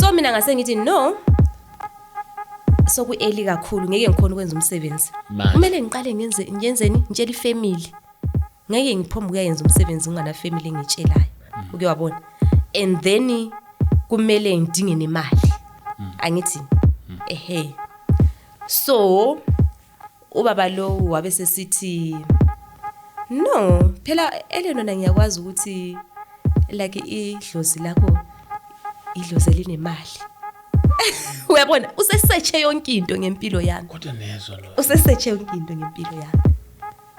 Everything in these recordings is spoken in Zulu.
So mina ngase ngithi no. So ku early kakhulu ngeke ngikhona ukwenza umsebenzi. Kumele ngiqale ngiyenzeni ngitshela ifamily. Ngeke ngiphombe ukuyenza umsebenzi ngana family engitshelayo. Uke wabona. And then kumele ngidinge nemali. Angithi so ubaba lo wabe sesithi no phela elena ngiyakwazi ukuthi like idlozi lakho idlozi linemali. Uyabona usesearch yonke into ngempilo yami. Kodwa nezwa lo. Usesearch yonke into ngempilo yami.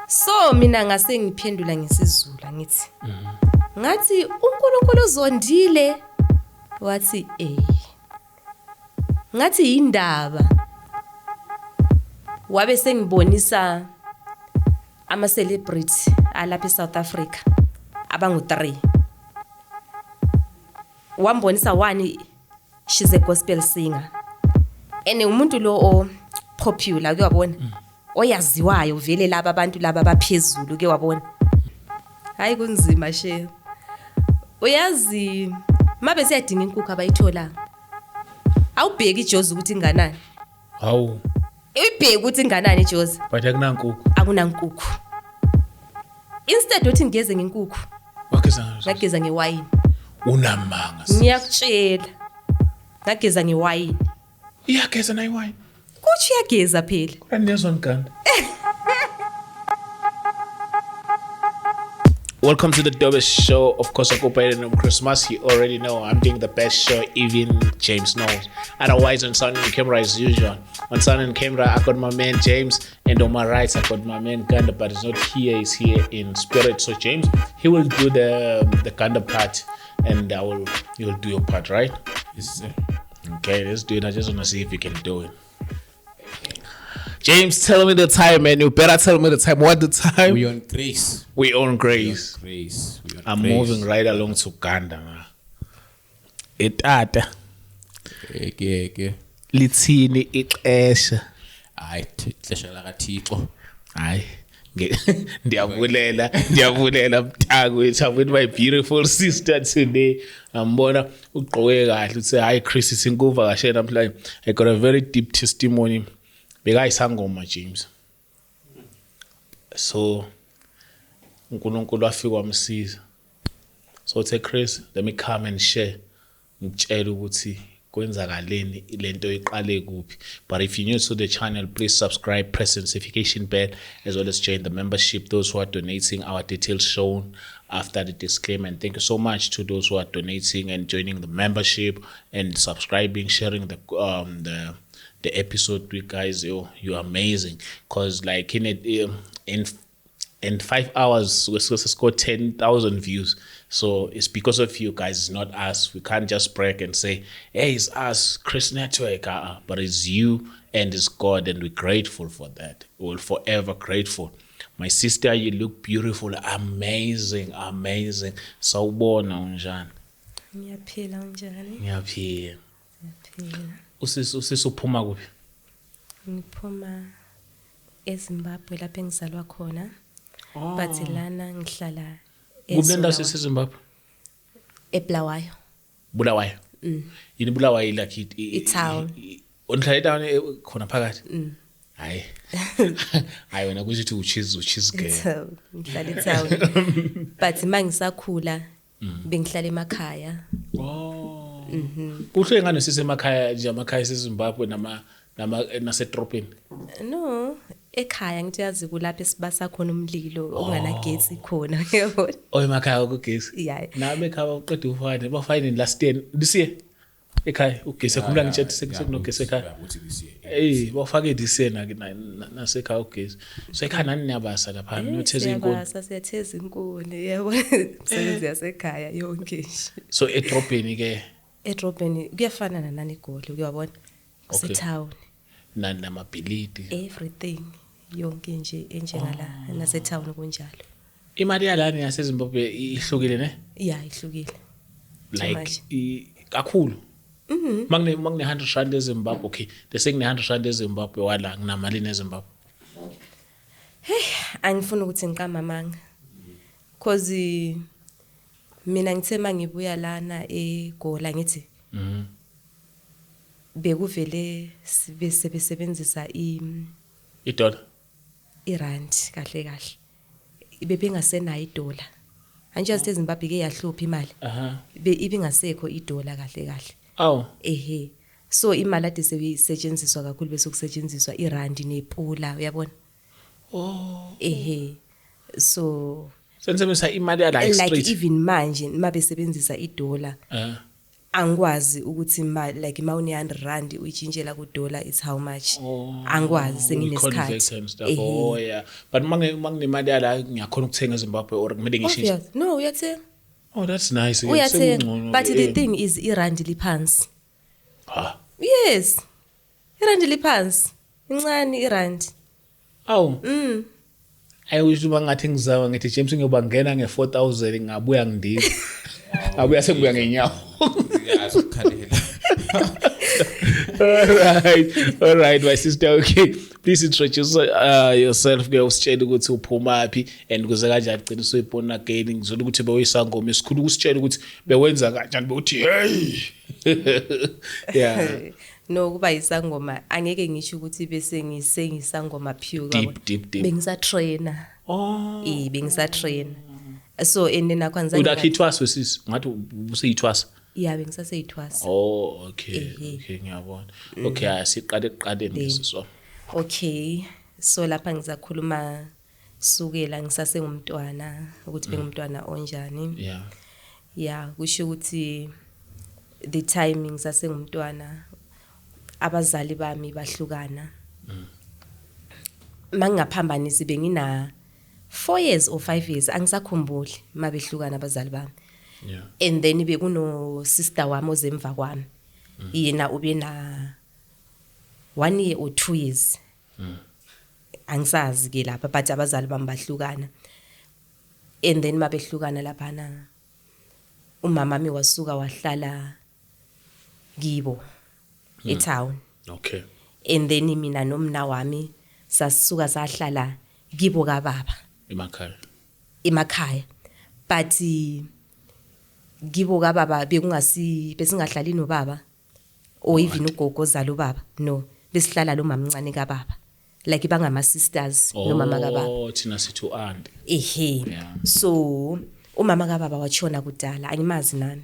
So mina ngase ngiphendula ngesizulu ngithi ngathi uNkulunkulu uzondile wathi ngathi indaba wabe sengibonisa ama celebrity alapha eSouth Africa abangu 3 wambonisa one she's a gospel singer and umuntu lo popular ke wabona oyaziwayo vele laba abantu laba abaphezulu ke wabona hayi kunzima she uyazi mabe siyadinga inkukhu abayithola awubheki ijozi ukuthi inganani hawu ibheki ukuthi inganani ijozi but akunankukhu instead uthi ngeze ngenkukhu ngageza ngewine unamanga ngiyakutshela ngageza ngewine iyageza na iwine kuthi iyageza phela anezwa nganda. Welcome to the dopest show. Of course, occupied on Christmas. You already know I'm doing the best show, even James knows. Otherwise, on sound and camera as usual. On sound and camera, I got my man James, and on my right, I got my man Ganda, but he's not here. He's here in spirit. So James, he will do the Ganda part, and you will do your part, right? Yes, sir. Okay, let's do it. I just want to see if you can do it. James, tell me the time, man. You better tell me the time. What the time? We on grace. We on grace. We on I'm grace. moving right along to Uganda, man. Itata. Ke. Lithini ixesha. Hayi, ixesha la kaThixo. Hayi. Ndiyavulela mthango wethu. I'm with my beautiful sister today. Ambona ugqoke kahle uthi hayi Chris sinkuva kashe namhlanje. I got a very deep testimony. Bekayisangoma James. So uNkulunkulu afika wamsiza. So uthe Chris, let me come and share. Ngitshela ukuthi kwenzakaleni lento iqale kuphi. But if you're new to the channel, please subscribe, press the notification bell, as well as join the membership. Those who are donating, our details shown after the disclaimer. And thank you so much to those who are donating and joining the membership and subscribing, sharing the episode with guys. You're amazing. Cause like in 5 hours we scored 10,000 views. So it's because of you guys. It's not us. We can't just brag and say, hey, it's us, Chris Network, but it's you and it's God, and we're grateful for that. We're forever grateful. My sister, you look beautiful, amazing. Sawubona unjani? Ngiyaphila unjani? Ngiyaphila. Ngiyaphila. Uphuma kuphi? Ngiphuma eZimbabwe lapho engizalwa khona. But lana ngihlala Kubenda seZimbabwe? eBulawayo. Bulawayo. Yini Bulawayo like I-town. Unhlala town khona phakathi? Hayi. Hayi wena kusho ukuthi uchiz girl. Ngihlala e-town. But mangisakhula bengihlala emakhaya. Kuhle ngane sisemakhaya nje amakhaya seZimbabwe nasedropini. No, ekhaya ngithi yazi kulapha esibasa khona umlilo onganagesi khona uyabona. Emakhaya ukugesi. Yeah. Nami ekhaya uqeda ufane bafine last year. This year ekhaya ugesi khumula ngitshe sekunogesi ekhaya. Bafake this year nasekhaya ugesi. So ekhaya nani niyabasa lapha notheza inkuni. Siyabasa siyatheza inkuni yabona. Sebenzi yasekhaya yonke nje. So edropini ke edropini kuyafana nani igoli uyabona. Kusetown. Namabhilidi. Everything yonke nje enjengala nasetown kunjalo. Imali yalana yaseZimbabwe ihlukile ne? Yeah, ihlukile. Like kakhulu. Magne 100 rand eZimbabwe, okay. Bese kune 100 rand eZimbabwe wala nginamali neZimbabwe. Hey, angifuni ukuthi ngiqama manga. Cause mina ngithe mangibuya lana eGola ngithi bekuvele sebesebenzisa idola irand kahle bebengasenayo idola anje seZimbabwe ke yahlupha imali ibingasekho idola kahle aw ehe so imali ade seyisetshenziswa kakhulu bese kusetshenziswa irandi nepula uyabona ehe so Sensebenzisa imali ya like like street. even manje mabesebenzisa idola angikwazi ukuthi imali like imawuni 100 rand uyitshintshela ku dollar is how much angikwazi senginesikhathi yeah but manginemali yala ngiyakhona ukuthenga eZimbabwe or kumele ngishintshe no uyathenga that's nice uyathenga but the thing is irand liphansi yes irand liphansi incane irand aw ayisho bangathi ngizama ngithi James ngiyoba ngena nge4000 ngabuya ngidiza abuya sekubuya ngenyawo Yazokhalela. all right my sister okay please introduce yourself ke usitshela ukuthi uphuma phi and kuze kanjani gcina usuyibona again ngizolo ukuthi bewuyisangoma esikhulu kusitshela ukuthi bewenza kanjani bewuthi hey yeah no kuba isangoma angeke ngisho ukuthi bese ngisengiyisangoma pure deep bengisa trainer bengisa trainer so endena kwanza udakhithwasa wesisi ngathi useyithwasa yeah bengisaseyithwasa okay ngiyabona okay asiqale ekuqaleni lesiswa okay so lapha ngizakhuluma sukela ngisasengumntwana ukuthi bengumntwana onjani yeah kusho ukuthi the timing sasengumntwana abazali bami bahlukana mangaphambanisi bengina 4 years or 5 years angisakhumbuli mabehlukana abazali bami and then bekuno sister wami ozemva kwami yena ube na 1 year or 2 years angisazi ke lapha but abazali bami bahlukana and then mabehlukana laphana umama mi wasuka wahlala kibo eTown okay and then mina nomna wami sasuka sahlala kibo kababa emakhaya but kibo kababa besingahlali nobaba or even ugogo zalo baba no besihlala lo mamncane kababa like bangama sisters nomama kababa thina sithu aunt so umama kababa wachona kudala angimazi nani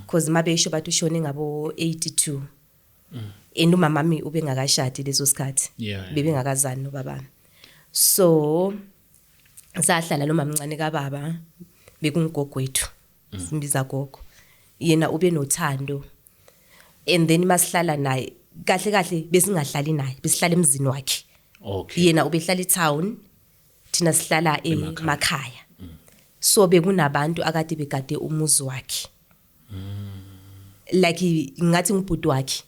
because mabesho bathi ushone ngabo 82 umama mami ubengakashadi lezo sikhathi bebengakazani nobaba so sahlala lo mamncane kababa bekungigogo wethu simbiza gogo yena ube nothando and then masihlala naye kahle besingahlali naye besihlala emzini wakhe yena ubehlala eTown thina sihlala emakhaya so bekunabantu akade begade umuzi wakhe like ngathi ngubhuti wakhe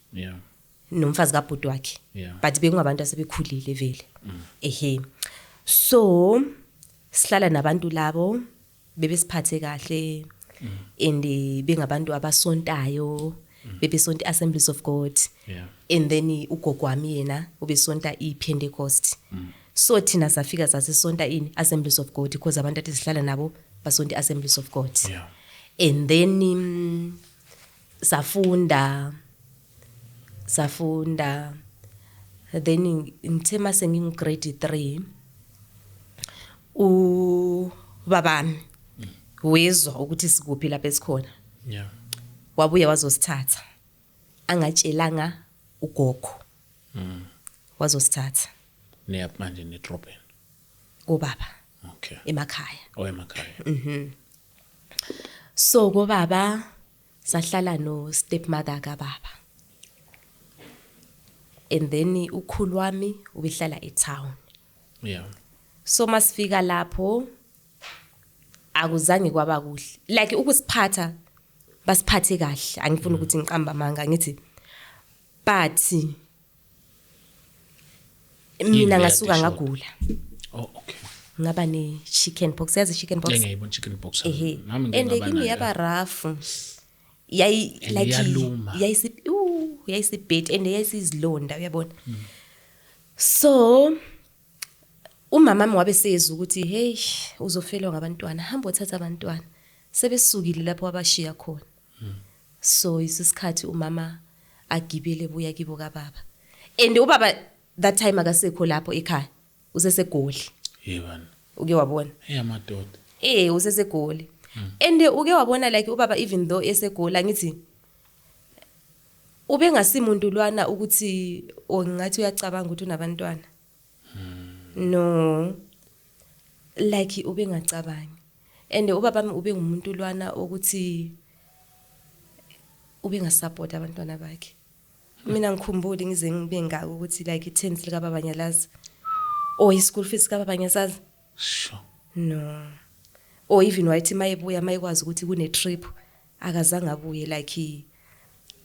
nomfazi kabhuti wakhe but bekungabantu asebekhulile vele so sihlala nabantu labo bebesiphathe kahle and bengabantu abasontayo bebesonta Assemblies of God and then ugogo wami yena ubesonta iPentecost so thina safika sasisonta in Assemblies of God because abantu athi sihlala nabo basonta Assemblies of God and then safunda then ngithema sengi grade 3 ubabami wezwa ukuthi sikuphi lapha esikhona wabuya wazosithatha angatshelanga ugogo wazosithatha neyap manje nedropeni kubaba emakhaya so kubaba sahlala no stepmother kababa and then ukhulu wami ubehlala eTown so masifika lapho akuzange kwaba kuhle like ukusiphatha basiphathe kahle angifuni ukuthi ngiqamba amanga ngithi but mina ngasuka ngagula ngaba ne chicken pox yazi chicken pox ngiyayibona chicken pox nami ngiyaba and yaba rough yayi like yayisibhedi and yayisizilonda uyabona so umama wami wabe sezwe ukuthi hey uzofelwa ngabantwana hamba uthatha abantwana sebesukile lapho abashiya khona so isikhathi umama agibele buya kibo kababa. And ubaba that time akasekho lapho ekhaya. Usesegoli. Yebani. Uke wabona? Amadoda. Usesegoli. And uke wabona like ubaba even though esegoli ngithi ube ngasimuntu lwana ukuthi ongathi uyacabanga ukuthi unabantwana. No. Like ube ngacabangi. And ubaba ube ngumuntu lwana ukuthi ube ngasupport abantwana bakhe. Mina ngikhumbule ngize ngibe ngaka ukuthi like i-10 lika baba Nyalazi. School fees ka baba Nyasazi. Sure. No. Or even wathi mayebuya mayekwazi ukuthi kune trip akazange abuye like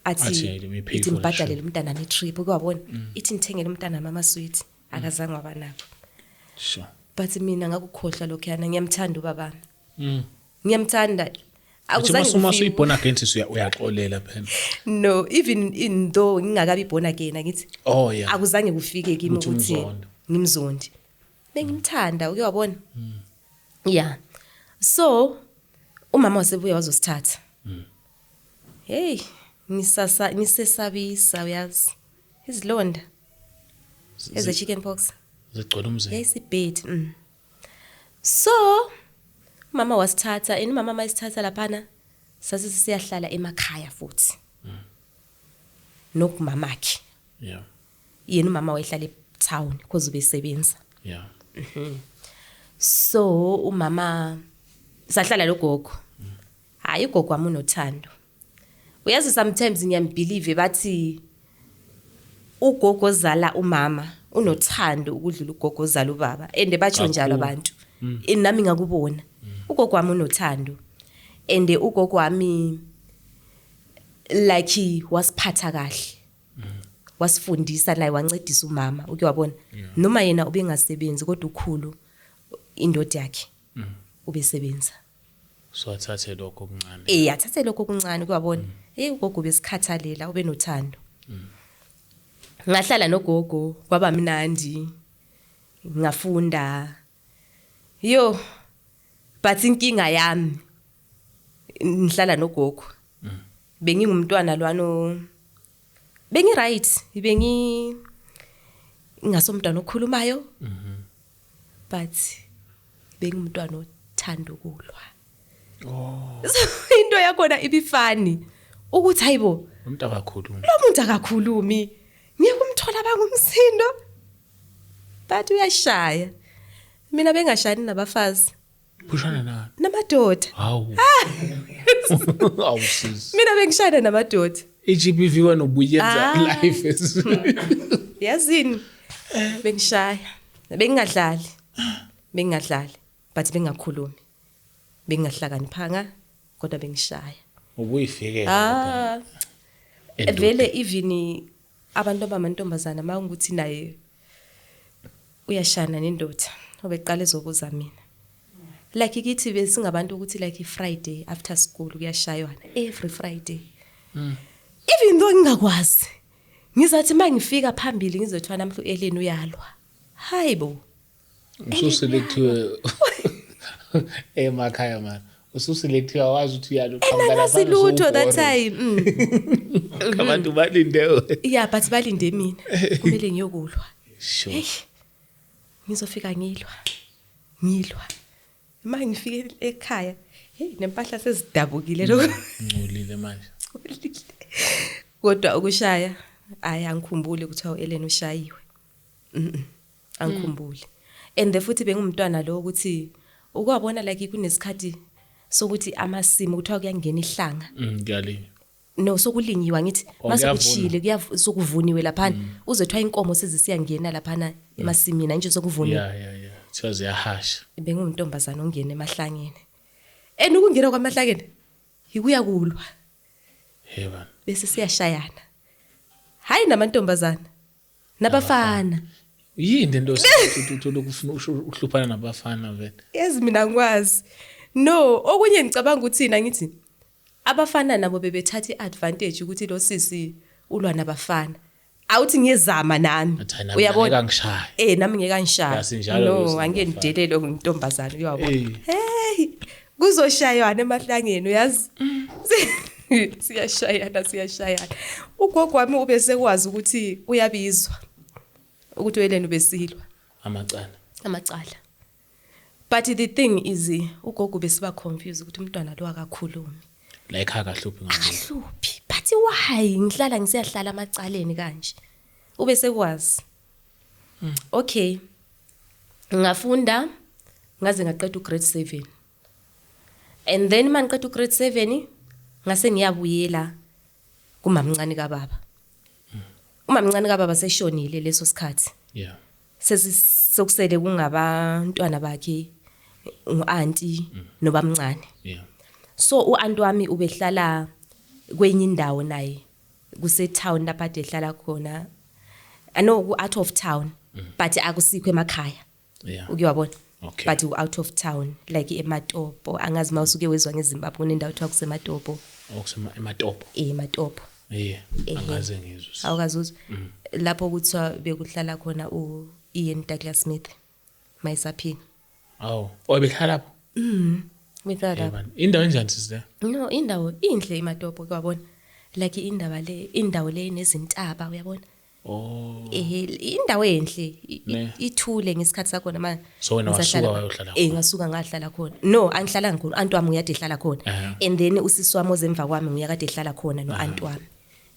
ithi ngibhadalele umntana ne trip ukwabona ithi ngithengele umntana mama sweet akazange wabanabo. Sure. But mina ngakukhohlwa lokho yana ngiyamthanda ubaba. Ngiyamthanda. Uma suyibona again uyaxolela phela. No, even in though ngingakabi born again ngithi akuzange kufike kimi ukuthi ngimzondi. Bengimthanda uke wabona? Yeah. So umama wasebuya wazosithatha. Hey, ngisesabisa uyazi. Izilonda. Eze chicken pox. Zigcwele umzimba. Yayisibhedi. So mama wasithatha, mama mayisithatha laphana sase siyahlala emakhaya futhi. Nokumamakhe. Yeah. Yena umama wayehlala eTown because ubesebenza. Yeah. So umama sahlala logogo. Hayi ugogo wami unothando. Uyazi sometimes ngiyambelieve bathi ugogo ozala umama unothando ukudlula ugogo ozala ubaba and batsho njalo abantu. Nami ngakubona. Ugogo wami unothando and ugogo wami like wasiphatha kahle. Wasifundisa naye wancedisa umama uke wabona noma yena ubengasebenzi kodwa ukhulu indoda yakhe ubesebenza. So athathe lokho okuncane. Athathe lokho okuncane kwabona. Ugogo besikhathalela ube nothando. Ngahlala nogogo kwaba mnandi. Ngafunda. But inkinga yami ngihlala nogogo. Bengingumntwana lwano bengi right, ngasomntwana okhulumayo. But bengumntwana othanda ukulwa. Into yakona ibifani ukuthi hayibo umuntu akakhulumi. Lo muntu akakhulumi. Ngiyakumthola bangumsindo. But uyashaya. Mina bengashani nabafazi. Bushana na. Namadoda. Hawu. Awusizi. Mina bengishana namadoda. iGBV wena ubuyenza life. Yazini. Bengishaya. Bengingadlali. But bengakhulumi. Bengahlakaniphanga kodwa bengishaya. Ubuyifikela. Vele even abantu abamantombazana mawunguthi naye uyashana nendoda obeqala ezokuza mina. Like kithi besingabantu ukuthi like Friday after school kuyashaywana every Friday. Even though ngingakwazi ngizathi mangifika phambili ngizothwa namhlu eleni uyalwa. Hayibo. Ususelectiwe emakhaya man. Ususelectiwe wazi ukuthi uyalwa qhamuka lapha. Lutho that time. Abantu balinde. Yeah, but balinde mina. Kumele ngiyokulwa. Sure. Ngizofika ngilwa. Mangifike ekhaya, nempahla sezidabukile lokho. Ngcolile manje. Kodwa ukushaya angikhumbule ukuthi Ellen ushayiwe. Angikhumbule. And futhi bengumntwana lo ukuthi ukwabona like kunesikhathi sokuthi amasimo kuthiwa kuyangena ihlanga. Ngiyali. No sokulinyiwa ngithi masekuchile kuyasokuvuniwe lapha uzothwa inkomo sezisiyangena lapha emasimini nje sokuvuniwa. Yeah. Thazi yahasha. Bengumuntombazana ongena emahlangene. Ukungena kwamahlangene ikuya kulwa. Yebo. Bese siyashayana. Hayi namantombazana. Nabafana. Yini into uthola ukufuna uhluphana nabafana vele. Yazi mina ngikwazi. No, okunye ngicabanga ukuthi ngithi abafana nabo bebethatha iadvantage ukuthi lo sisi ulwa nabafana. Awuthi ngiyezama nami. Uyabona ngishaya. Nami ngeke ngishaya. No, angeke ngidelele ngintombazana uyabona. Hey, kuzoshaywana emahlangeni uyazi. siyashayana ugogo wami ube sekwazi ukuthi uyabizwa ukuthi welena ubesilwa amacala but the thing is ugogo besiba confused ukuthi umntwana lo akakhulumi la ekhaya kahluphi ngalo hluphi but why ngihlala ngisiyahlala amacaleni kanje ube sekwazi okay ngafunda ngaze ngaqeda ugrade 7 and then mangiqeda ugrade 7 ngase ngiyabuyela kumamncane kababa umamncane kababa seshonile leso sikhathi yeah sokusele kungabantwana bakhe uanti nobamncane yeah so uanti wami ubehlala kwenye indawo naye kuse town lapha ehlala khona I know out of town but akusikho emakhaya yeah ukuyabona okay but out of town like eMatopo angazi mawusuke wezwa ngeZimbabwe kunendawo ethiwa kuseMatopo eMatopo eMatopo angaze ngizwe awukazuzwa lapho kuthiwa bekuhlala khona Ian Douglas Smith mayisaphini obehlala lapho behlala lapho indawo enjani sister no indawo inhle eMatopo kwabona like indawo le nezintaba uyabona indawo enhle ithule ngesikhathi sakho nama so wena wasuka wayohlala ngasuka ngahlala khona no angihlala ngkhona anti wami uyade ehlala khona and then usisi wami ozemva kwami uyakade ehlala khona no anti wami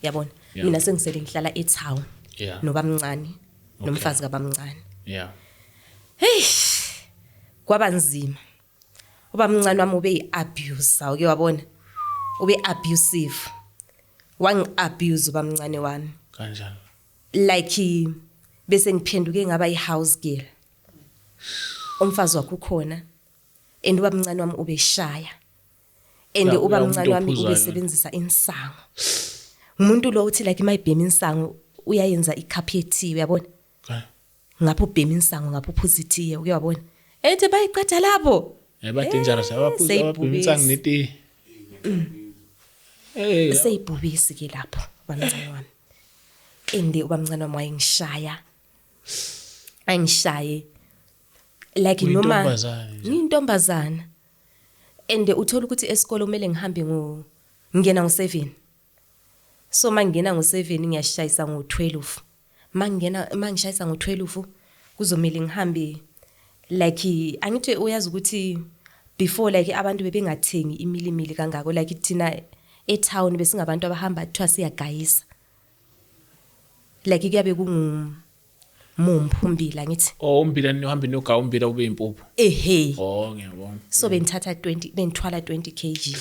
yabona mina sengisele ngihlala eTown nobamncane nomfazi kabamncane hey kwaba nzima ubamncane wami ube abuse awuke wabona ube abusive wangi abuse ubamncane wami kanjani like bese ngiphenduke ngaba ihouse girl umfazi wakho khona and ubamncane wami ubeshaya and ubamncane wami ubesebenzisa insango umuntu lo uthi like mayibhema insango uyayenza ikhaphethi uyabona ngapho ubhema insango ngapho uphuzitiye uyabona ethi bayiqatha lapho ba dangerous abaphuza ababhema insango neti seyibhubisi ke lapho ubamncane wami ende ubamncane wami wayengishaya angishaye like noma ngiyintombazana ende uthola ukuthi esikole kumele ngihambe ngingena ngo7 so mangena ngo7 ngiyashayisa ngo12 mangishayisa ngo12 kuzomela ngihambe like angithi uyazi ukuthi before like abantu bebengathengi imilimili kangako like thina eTown besingabantu abahamba kuthiwa siyagayisa like kuyabe kungumphumila ngithi umbila nihambe noga umbila ube impuphu ngiyabona so bengithatha 20 bengithwala 20 kg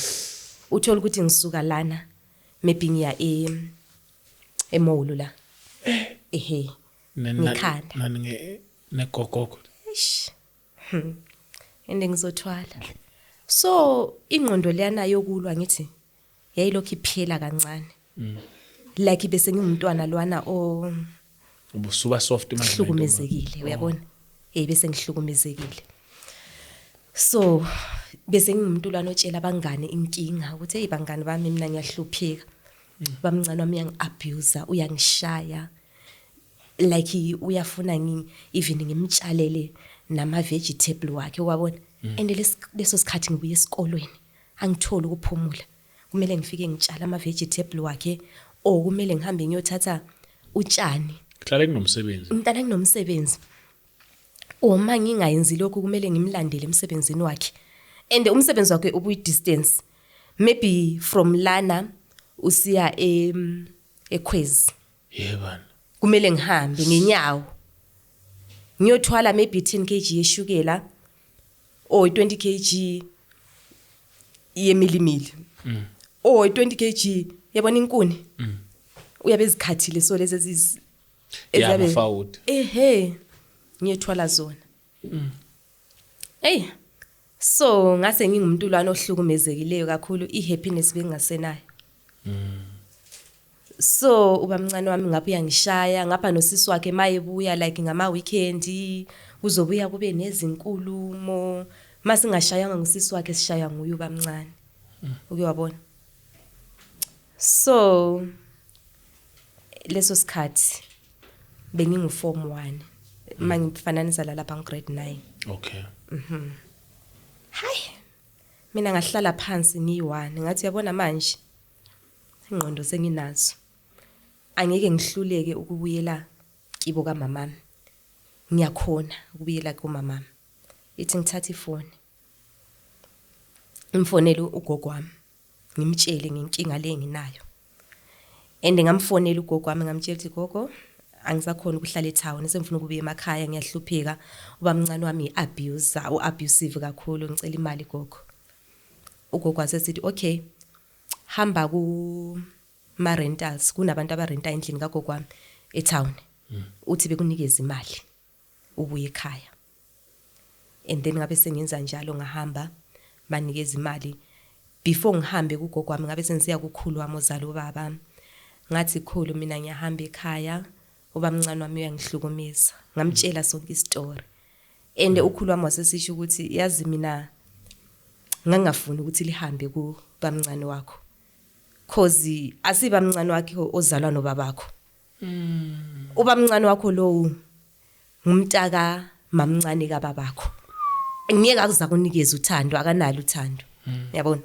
uthola ukuthi ngisuka lana maybe ngiya emolu la ngikhanda nani negogogo ende ngizothwala so ingqondo leyana yokulwa ngithi yayilokhu iphela kancane like bese ngumntwana lwana ubusuba soft manje hlukumezekile uyabona bese ngihlukumezekile so bese ngimuntu lwana otshela abangane inkinga ukuthi hey bangane bami mina ngiyahlupheka bamncane wami uyangiabuse uyangishaya like uyafuna even ngimtshalele nama vegetable wakhe wabona and leso sikhathi ngibuye esikolweni angithola ukuphumula kumele ngifike ngitshala ama vegetable wakhe kumele ngihambe ngiyothatha utshani kuhlale kunomsebenzi umntana kunomsebenzi uma ngingayenzi lokho kumele ngimlandele emsebenzini wakhe and umsebenzi wakhe ubuyi distance maybe from lana usiya eKwezi yebana kumele ngihambe ngenyawo ngiyothwala maybe 10 kg yeshukela 20 kg yemilimili 20 kg yabona inkuni uyabe izikhathile so lezi ezabe fawud ngiyethwala zona so ngase ngingumuntu lwana ohlukumezekileyo kakhulu ihappiness bengasenayo so ubamncane wami ngabe uyangishaya ngapha nosisi wakhe mayebuya like ngama weekend kuzobuya kube nezinkulumo masingashayanga ngosisi wakhe sishaya nguye ubamncane ukuyabona so leso sikhathi bengingu form 1 mangifananisa lapha ngigrade 9 okay hayi mina ngahlala phansi ngi1 ngathi uyabona manje ingqondo senginazo angeke ngihluleke ukubuyela kibo kamamami ngiyakhona ukubuyela kumamami ithi ngithatha ifoni ngimfonele ugogo wami ngimtshele ngenkinga le nginayo ngamfonela ugogo wami ngamtshela ukuthi gogo angisakhona ukuhlala eTown sengifuna ukubuya emakhaya ngiyahlupheka ubamncane wami abusive kakhulu ngicela imali gogo ugogo wasesithi okay hamba ku ma rentals kunabantu abarenta endlini kagogo wami eTown uthi bekunikeza imali ubuye ekhaya then ngabe sengenza njalo ngahamba banikeza imali before ngihambe kugogo wami ngabe sengiya kukhulu wami ozalo baba ngathi khulu mina ngiyahamba ekhaya ubamncane wami uyangihlukumeza ngamtshela sonke istory ukhulu wami wasesisho ukuthi yazi mina ngangafuni ukuthi lihambe ku bamncane wakho cause asibamncane wakhe ozalwa nobabakho ubamncane wakho lo ngumntaka mamncane kababakho ngeke akuza kunikeza uthando akanalo uthando yabona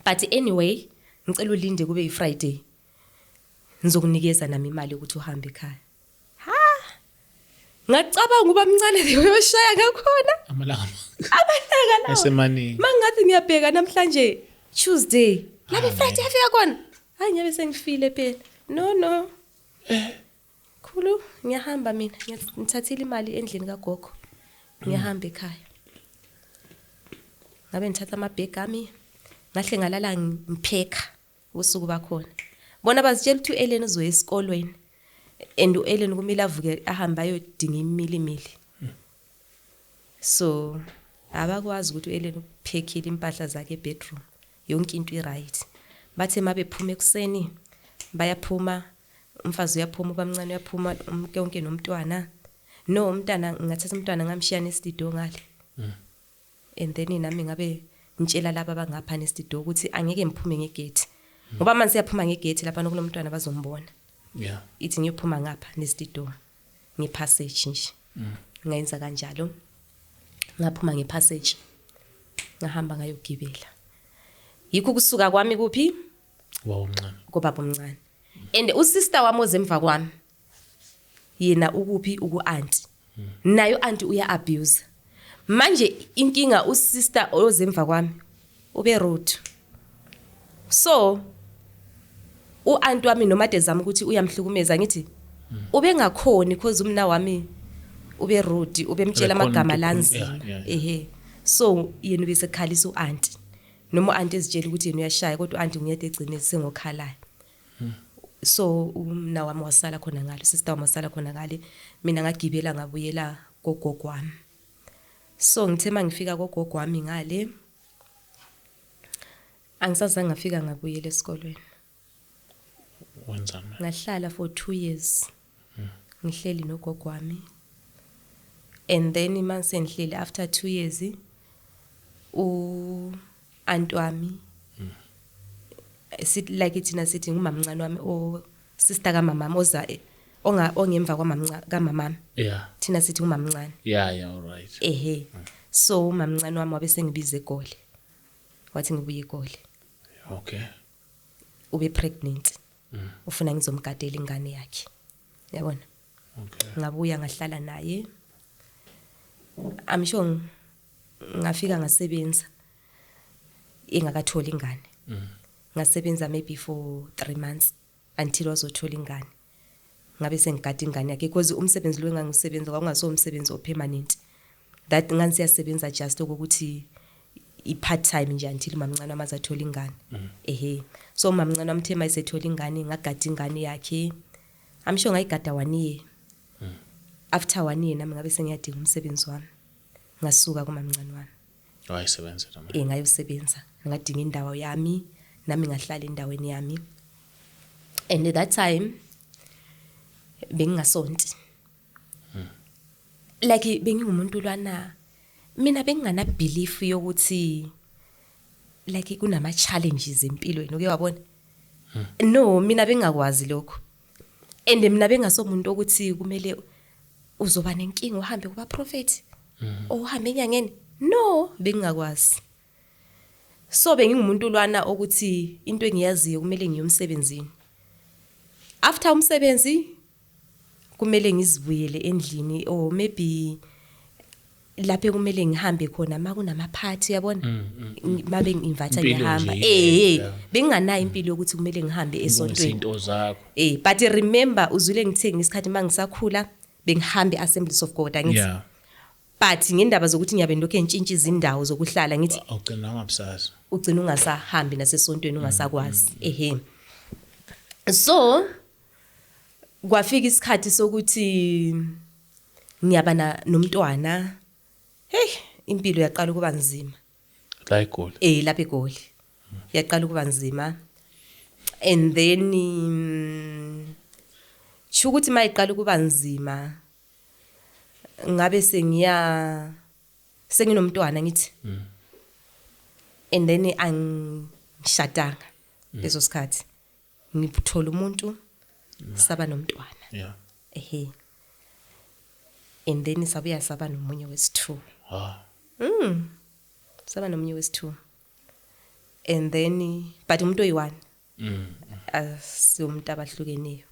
but anyway ngicela ulinde kube yiFriday ngizokunikeza nami imali ukuthi uhambe ekhaya ngacabanga ubamncane uyoshaya ngakhona amalanga lawo esemani mangathi ngiyabheka namhlanje Tuesday labe Friday afika khona hayi ngiyabe sengifile phela no khulu ngiyahamba mina ngithathile imali endlini kagogo ngiyahamba ekhaya ngabe ngithatha amabhegi ami ngahle ngalala ngipheka usuku bakhona bona bazitshela ukuthi uElen uzoya esikolweni uElen kumele avuke ahamba ayodinga imilimili so abakwazi ukuthi uElen uphekile impahla zakhe ebedroom yonke into iright bathe mabephuma ekseni bayaphuma umfazi uyaphuma ubamncane uyaphuma yonke nomntwana no umntana ngathatha umntwana ngamshiya nestudio ngale then nami ngabe ngitshela laba abangapha nestudio ukuthi angeke ngiphume ngegate ngoba manje siyaphuma ngegate lapha nokulomntwana bazombona ithi ngiyophuma ngapha nestudio ngepassage nje ngayenza kanjalo ngaphuma ngepassage ngahamba ngayogibela yikho kusuka kwami kuphi wawumncane kubaba omncane usister wami ozemva kwami yena ukuphi uku-auntie nayo auntie uya abuse manje inkinga usister ozemva kwami ube rude so uauntie wami nomade zami ukuthi uyamhlukumeza ngithi ube ngakhoni because umna wami ube rude ube mtshela amagama lanzima so yena bese khalisa uauntie noma auntie ezitshela ukuthi yena uyashaya kodwa auntie ngiyede egcine sengokhala so umna wami wasala khona ngale sister wami wasala khona ngale mina ngagibela ngabuyela gogogo wami so ngithe mangifika gogogo wami ngale angisazange ngafika ngabuyela esikolweni wenzani ngahlala for 2 years ngihleli nogogo wami then manje ngihleli after 2 years auntie wami sithi like thina sithi ngumamncane wami o sister kamama oza ongemva kamama thina sithi ngumamncane all right so umamncane wami wabe sengibiza eGoli wathi ngibuye eGoli okay ube pregnant ufuna ngizomgadela ingane yakhe yabona okay ngabuya ngahlala naye amsho ngafika ngasebenza engakatholi ingane ngasebenza maybe for 3 months until wazothola ingane ngabe sengigada ingane yakhe because umsebenzi lo engangisebenza kwakungaso umsebenzi opermanent that ngansiyasebenza just ukuthi i-part time nje until mamncane amazathola ingane so mamncane amthema isethola ingane ngagada ingane yakhe amsho ngayigada 1 year after 1 year nami ngabe sengiyadinga umsebenzi wami ngasuka kumamncane wami wayisebenza nami ngayosebenza ngadinga indawo yami nami ngahlala endaweni yami and at that time bengingasonti like bengingumuntu lwana mina bengingana belief yokuthi like kunama challenges empilweni uke wabona no mina bengakwazi lokho and mina bengasomuntu ukuthi kumele uzoba nenkinga uhambe kuba prophet uhambe enyangeni no bengakwazi So bengingumuntu lwana ukuthi into engiyaziyo kumele ngiyomsebenzini. After umsebenzi kumele ngizibuyele endlini or maybe lapho kumele ngihambe khona makunama party yabona mabe ngi-invite ngihamba benginganayo impilo yokuthi kumele ngihambe esontweni izinto zakho but remember uzwile ngithe ngesikhathi mangisakhula bengihambe Assemblies of God angithi but ngendaba zokuthi ngiyabe ndokho entshintsha izindawo zokuhlala ngithi awugcina ngabusazi ugcina ungasahambi nasesontweni ungasakwazi so kwafika isikhathi sokuthi ngiyaba nomntwana impilo yaqala kuba nzima la eGoli lapha eGoli yaqala kuba nzima and then ukuthi mayiqala kuba nzima ngabe senginomntwana ngithi and then angishadanga leso sikhathi ngithola umuntu saba nomntwana and then sabuya saba nomunye wesi-2 saba nomunye wesi-2 and then but umuntu oyi-1 asiyomuntu abahlukeneyo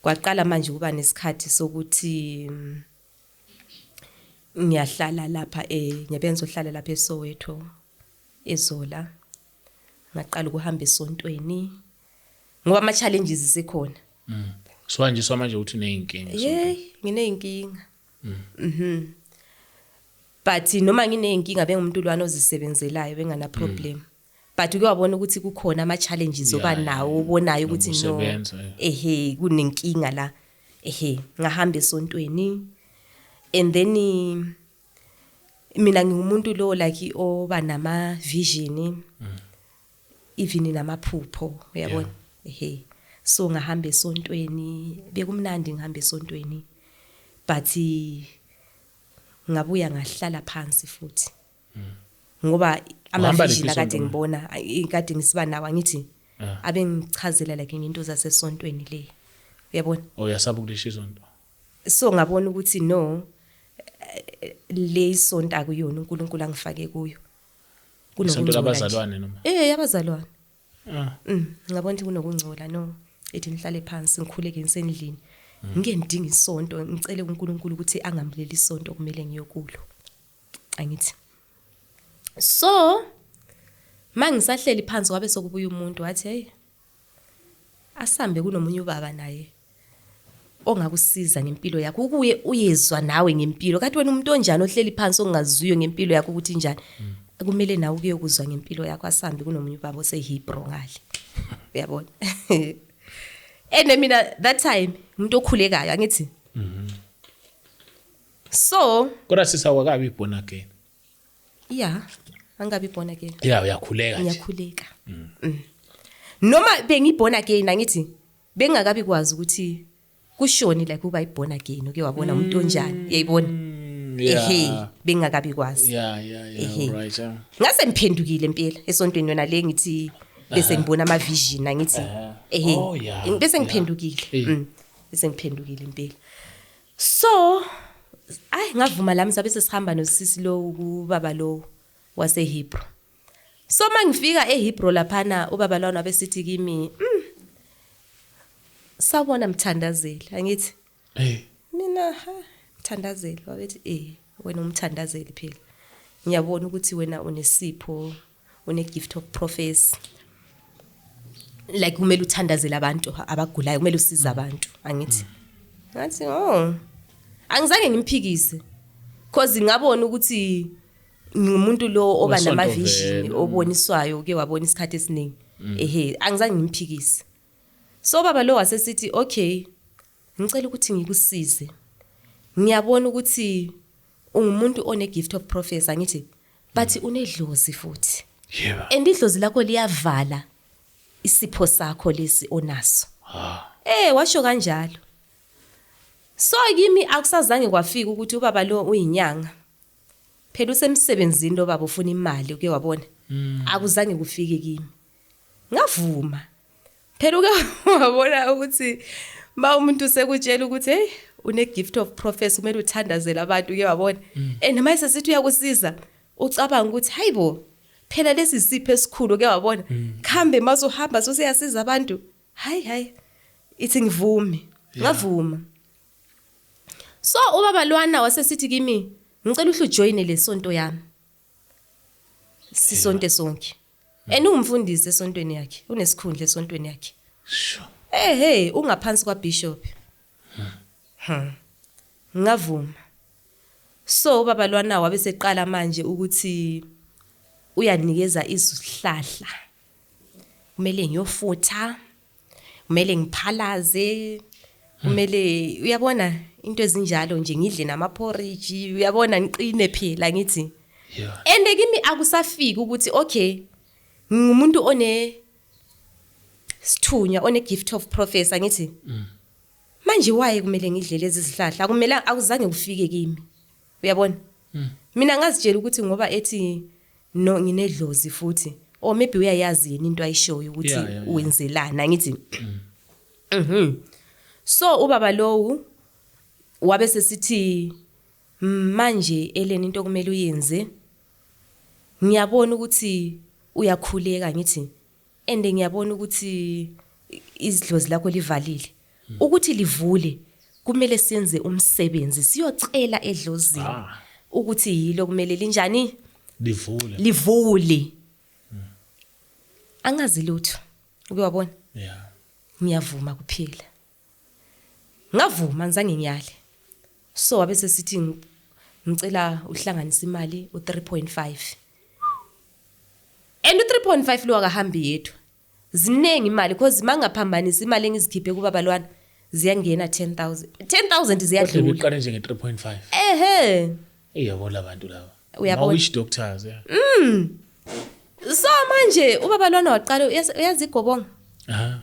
kwaqala manje kuba nesikhathi sokuthi ngiyahlala lapha ngiyabenza uhlala lapha eSoweto eZola ngaqala ukuhamba esontweni ngoba ama challenges sekhona so manje uthi uneyinkinga ngineyinkinga but noma ngineyinkinga bengumuntu lwana ozisebenzelayo bengana problem but uke wabona ukuthi kukhona ama challenges oba nawo ubonayo ukuthi no kunenkinga la ngahamba esontweni and then mina ngingumuntu lo like oba nama vision even namaphupho uyabona so ngahamba esontweni bekumnandi ngihamba esontweni but ngabuya ngahlala phansi futhi ngoba amavision akade ngibona ikade ngisiba nawo ngithi abe ngichazela like into zasesontweni le uyabona yasaba ukulisha isonto so ngabona ukuthi no le isonto akuyona uNkulunkulu angifake kuyo isonto labazalwane noma yabazalwane ngabona ukuthi kunokungcola no ethi ngihlale phansi ngikhuleke ngisendlini ngike ngidinga isonto ngicele uNkulunkulu ukuthi angambuleli isonto kumele ngiyokulo angithi so mangisahleli phansi wabe sokubuya umuntu wathi asambe kunomunye ubaba naye ongakusiza ngempilo yakho ukuye uyezwa nawe ngempilo kanti wena umuntu onjani ohleli phansi ongaziyo ngempilo yakho ukuthi njani kumele nawe ukuyokuzwa ngempilo yakho asambe kunomunye ubaba oseHebrew ngale uyabona and mina that time umuntu okhulekayo angithi so kodwa sisawakabi born again angabi born again uyakhuleka nje ngiyakhuleka noma bengibona again angithi bengakabi kwazi ukuthi kushoni like uba iborn again uke wabona umuntu onjani uyayibona bengakabi kwazi right ngase ngiphendukile impela esontweni yona le ngithi bese ngibona ama vision angithi bese ngiphendukile bese ngiphendukile impela so ngavuma lami sabe sesihamba nosisi lo kubaba lo waseHebrew so mangifika eHebrew laphana ubaba lwana abesithi kimi sawona mthandazeli angithi mina mthandazeli wabethi wena umthandazeli phela ngiyabona ukuthi wena unesipho une gift of prophecy like kumele uthandazele abantu abagulayo kumele usize abantu angithi ngathi angizange ngimphikise cause ngabona ukuthi ngumuntu lo oba nama vision oboniswayo ke wabona isikhathi esiningi angizange ngimphikise so baba lo wasesithi okay ngicela ukuthi ngikusize ngiyabona ukuthi ungumuntu one gift of prophecy angithi but unedlozi futhi and idlozi lakho liyavala isipho sakho lesi onaso washo kanjalo so kimi akusazange kwafika ukuthi ubaba lo uyinyanga phela usemsebenzini lo baba ufuna imali uke wabona akuzange kufike kimi ngavuma phela uke wabona ukuthi ma umuntu sekutshela ukuthi une gift of prophecy kumele uthandazele abantu uke wabona and mayise sithi uyakusiza ucabanga ukuthi hayibo phela lesi sipho esikhulu ke wabona khambe mazohamba sosiyasiza abantu hayi ithi ngivume ngavuma so ubaba lwana wasesithi kimi ngicela ujoin le sonto yami sisonke sonke umfundisi esontweni yakhe unesikhundla esontweni yakhe sure hey ungaphansi kwa bishop ngavuma so ubaba lwana wabe seqala manje ukuthi uyanikeza izihlahla kumele ngiyofutha kumele ngiphalaze kumele uyabona into ezinjalo nje ngidle namaporridge uyabona ngiqine phela ngithi ende kimi akusafiki ukuthi okay ngumuntu one sithunya one gift of prophecy ngithi manje waye kumele ngidle lezi zihlahla kumele akuzange kufike kimi uyabona mina ngazitshela ukuthi ngoba ethi no nginedlozi futhi or maybe uyayazi yini into ayishoyo ukuthi wenzelana ngithi so ubaba lowu wabe sesithi manje eleni into kumele uyenze ngiyabona ukuthi uyakhuleka ngithi ende ngiyabona ukuthi izidlozi lakho livalile ukuthi livule kumele senze umsebenzi siyocela edlozini ukuthi yilo kumele linjani livule angazi lutho ukuyabona ngiyavuma kuphela ngavuma ngizange ngiyale so wabe sesithi ngicela uhlanganisa imali u3.5 and u3.5 lo akahambi yedwa ziningi imali because mangaphambanisa imali engizikhiphe kuba balwana ziyangena 10,000 ziyadlula uqale nje nge3.5 yabona abantu laba uyabona witch doctors so manje ubaba lwana waqala uyazi igobongo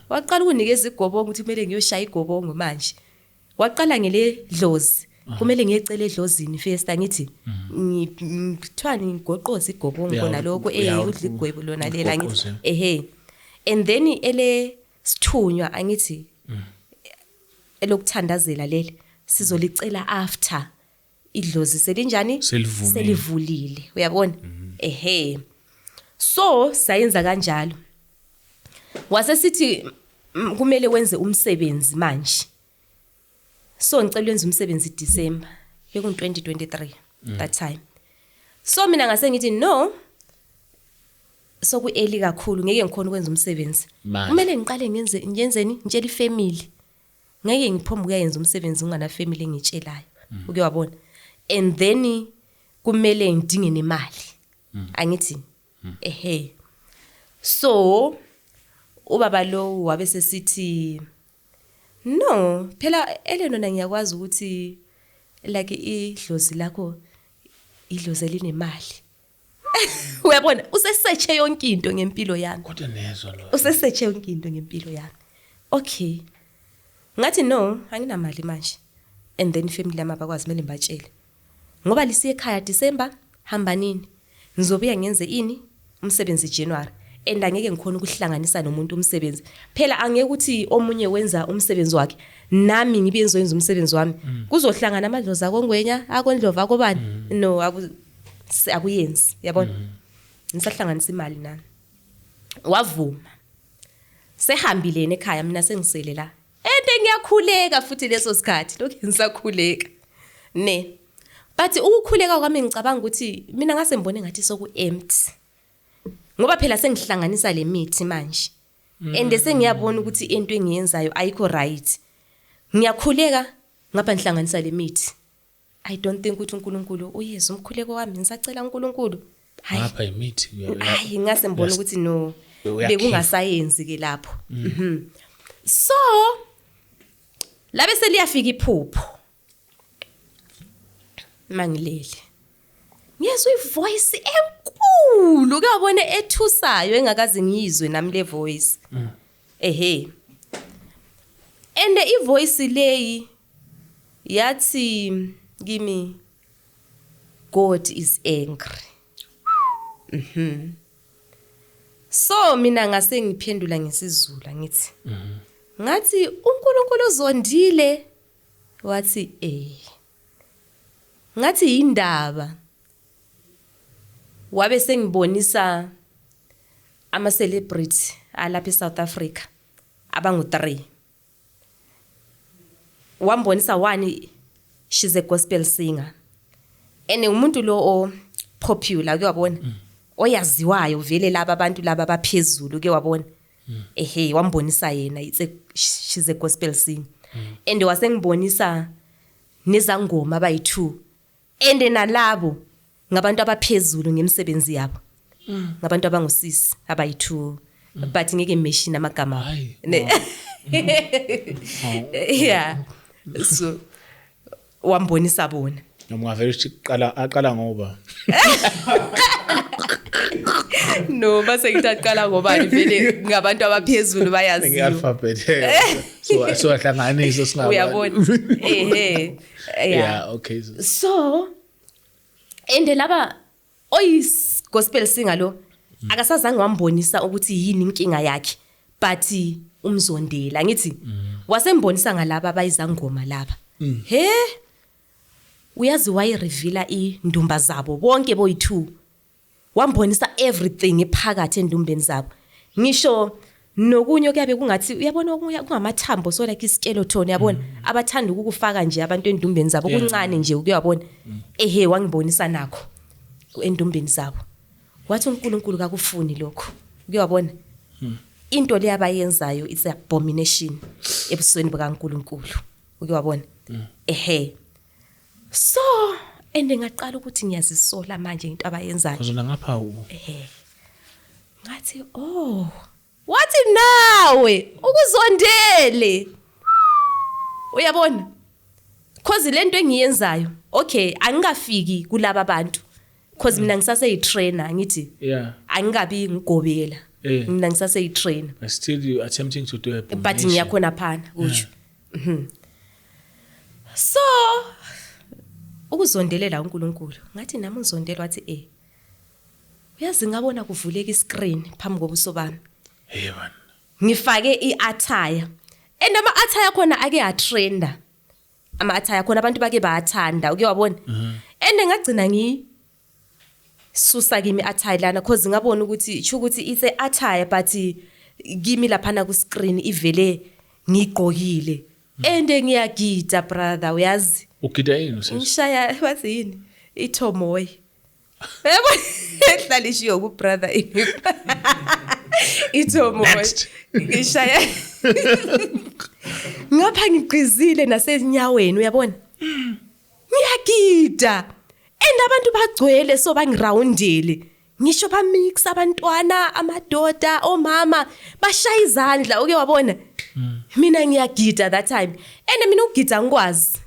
waqala ukunikeza igobongo ukuthi kumele ngiyoshaya igobongo manje waqala ngele dlozi kumele ngiyecela edlozini first ngithi ngithwani ngigoqoza igobongo khona lokho udla igwebo lona lela ngithi and then ele sithunywa angithi elokuthandazela lele sizolicela after idlozi selinjani selivulile uyabona so sayenza kanjalo wasesithi kumele wenze umsebenzi manje so ngicela wenze umsebenzi December beku 2023 that time so mina ngase ngithi no so ku early kakhulu ngeke ngikhona ukwenza umsebenzi kumele ngiqale ngiyenzeni ngitshela ifamily ngeke ngiphombe ukuyenza umsebenzi ungana family engitshelayo uke wabona and then kumele ngidinge nemali angithi so ubaba lo wabe sesithi no phela elena ngiyakwazi ukuthi like idlozi lakho idlozi linemali uyabona usesearch yonke into ngempilo yami kodwa nezwa lo usesearch yonke into ngempilo yami okay ngathi no anginamali manje and then family yami abakwazi mele ngibatshele ngoba lisiye ekhaya December hamba nini ngizobuya ngenze ini umsebenzi January and angeke ngikhona ukuhlanganisa nomuntu umsebenzi phela angeke ukuthi omunye wenza umsebenzi wakhe nami ngibe ngizoyenza umsebenzi wami kuzohlangana amadlozi akongwenya akondlova akobani no akuyenzi yabona nisahlanganisa imali nami wavuma sehambile ekhaya mina sengisele la ende ngiyakhuleka futhi leso sikhathi lokho ngisakhuleka ne but ukukhuleka kwami ngicabanga ukuthi mina ngase ngibone ngathi soku empty ngoba phela sengihlanganisa le mithi manje and sengiyabona ukuthi into engiyenzayo ayikho right ngiyakhuleka ngapha ngihlanganisa le mithi I don't think ukuthi uNkulunkulu uyeza umkhuleko wami ngisacela uNkulunkulu ngapha imithi hayi ngase ngibone ukuthi no bekungasayenzi ke lapho so labe seliyafika iphupho mangilele ngiyezwe ivoice enkulu kuyabona ethusayo engakaze ngiyizwe nami le voice and ivoice leyi yathi kimi God is angry so mina ngase ngiphendula ngesizulu ngithi ngathi uNkulunkulu uzondile wathi ngathi indaba wabe sengibonisa ama celebrity alapha eSouth Africa abangu 3 wambonisa one she's a gospel singer and umuntu lo o popular ke wabona oyaziwayo vele laba abantu laba abaphezulu ke wabona wambonisa yena she's a gospel singer and wasengibonisa nezangoma abayi2 and nalabo ngabantu abaphezulu ngemsebenzi yabo ngabantu abangusisi abayi2 but ngeke machine amagama yeah so wambonisa bona noma vele aqala ngoba no base ngitaqala ngoba vele ngabantu abaphezulu bayazi ngealphabet so ahlanganisa singaba uyabona yeah okay so ende laba oyis gospel singer lo akasazange wambonisa ukuthi yini inkinga yakhe but umzondela ngithi wasembonisa ngalaba abayizangoma laba uyazi waye reveala indumba zabo bonke boyi2 wambonisa everything ephakathi endumbeni zabo ngisho nokunye kuyabe kungathi uyabona kungamathambo so like iskeleton yabona abathanda ukufaka nje abantu endumbeni zabo kuncane nje ukuyabona wangibonisa nakho endumbeni zabo wathi uNkulunkulu kakufuni lokho ukuyabona into le abayenzayo is abomination ebusweni bakaNkulunkulu ukuyabona so ngaqala ukuthi ngiyazisola manje into abayenzayo uzona ngapha ngathi wathi nawe ukuzondele uyabona cause lento engiyenzayo okay angikafiki kulaba abantu cause mina ngisaseyitrainer ngithi angikabi ngigobela mina ngisaseyitrainer still you attempting to do it but ngiyakhona phana utsho so ukuzondelela uNkulunkulu ngathi nami ngizondela wathi uyazi ngabona kuvuleka iscreen phambi kobuso bami man ngifake iattire and ama attire khona ake atrenda ama attire khona abantu bake bayathanda ukuyabona and ngagcina susa kimi attire lana cause ngabona ukuthi isho ukuthi it's a attire but kimi laphana ku screen ivele ngigqokile and ngiyagida brother uyazi ukida yini usisi ngishaya wathi yini ithomoy yebo ehlalishiyo ku brother ithomoy ngishaya ngapha ngigqizile nasenyaweni uyabona ngiyagida and abantu bagcwele so bangiroundele ngisho ba mix abantwana amadoda omama bashaya izandla uke wabona mina ngiyagida that time and mina ukugida ngikwazi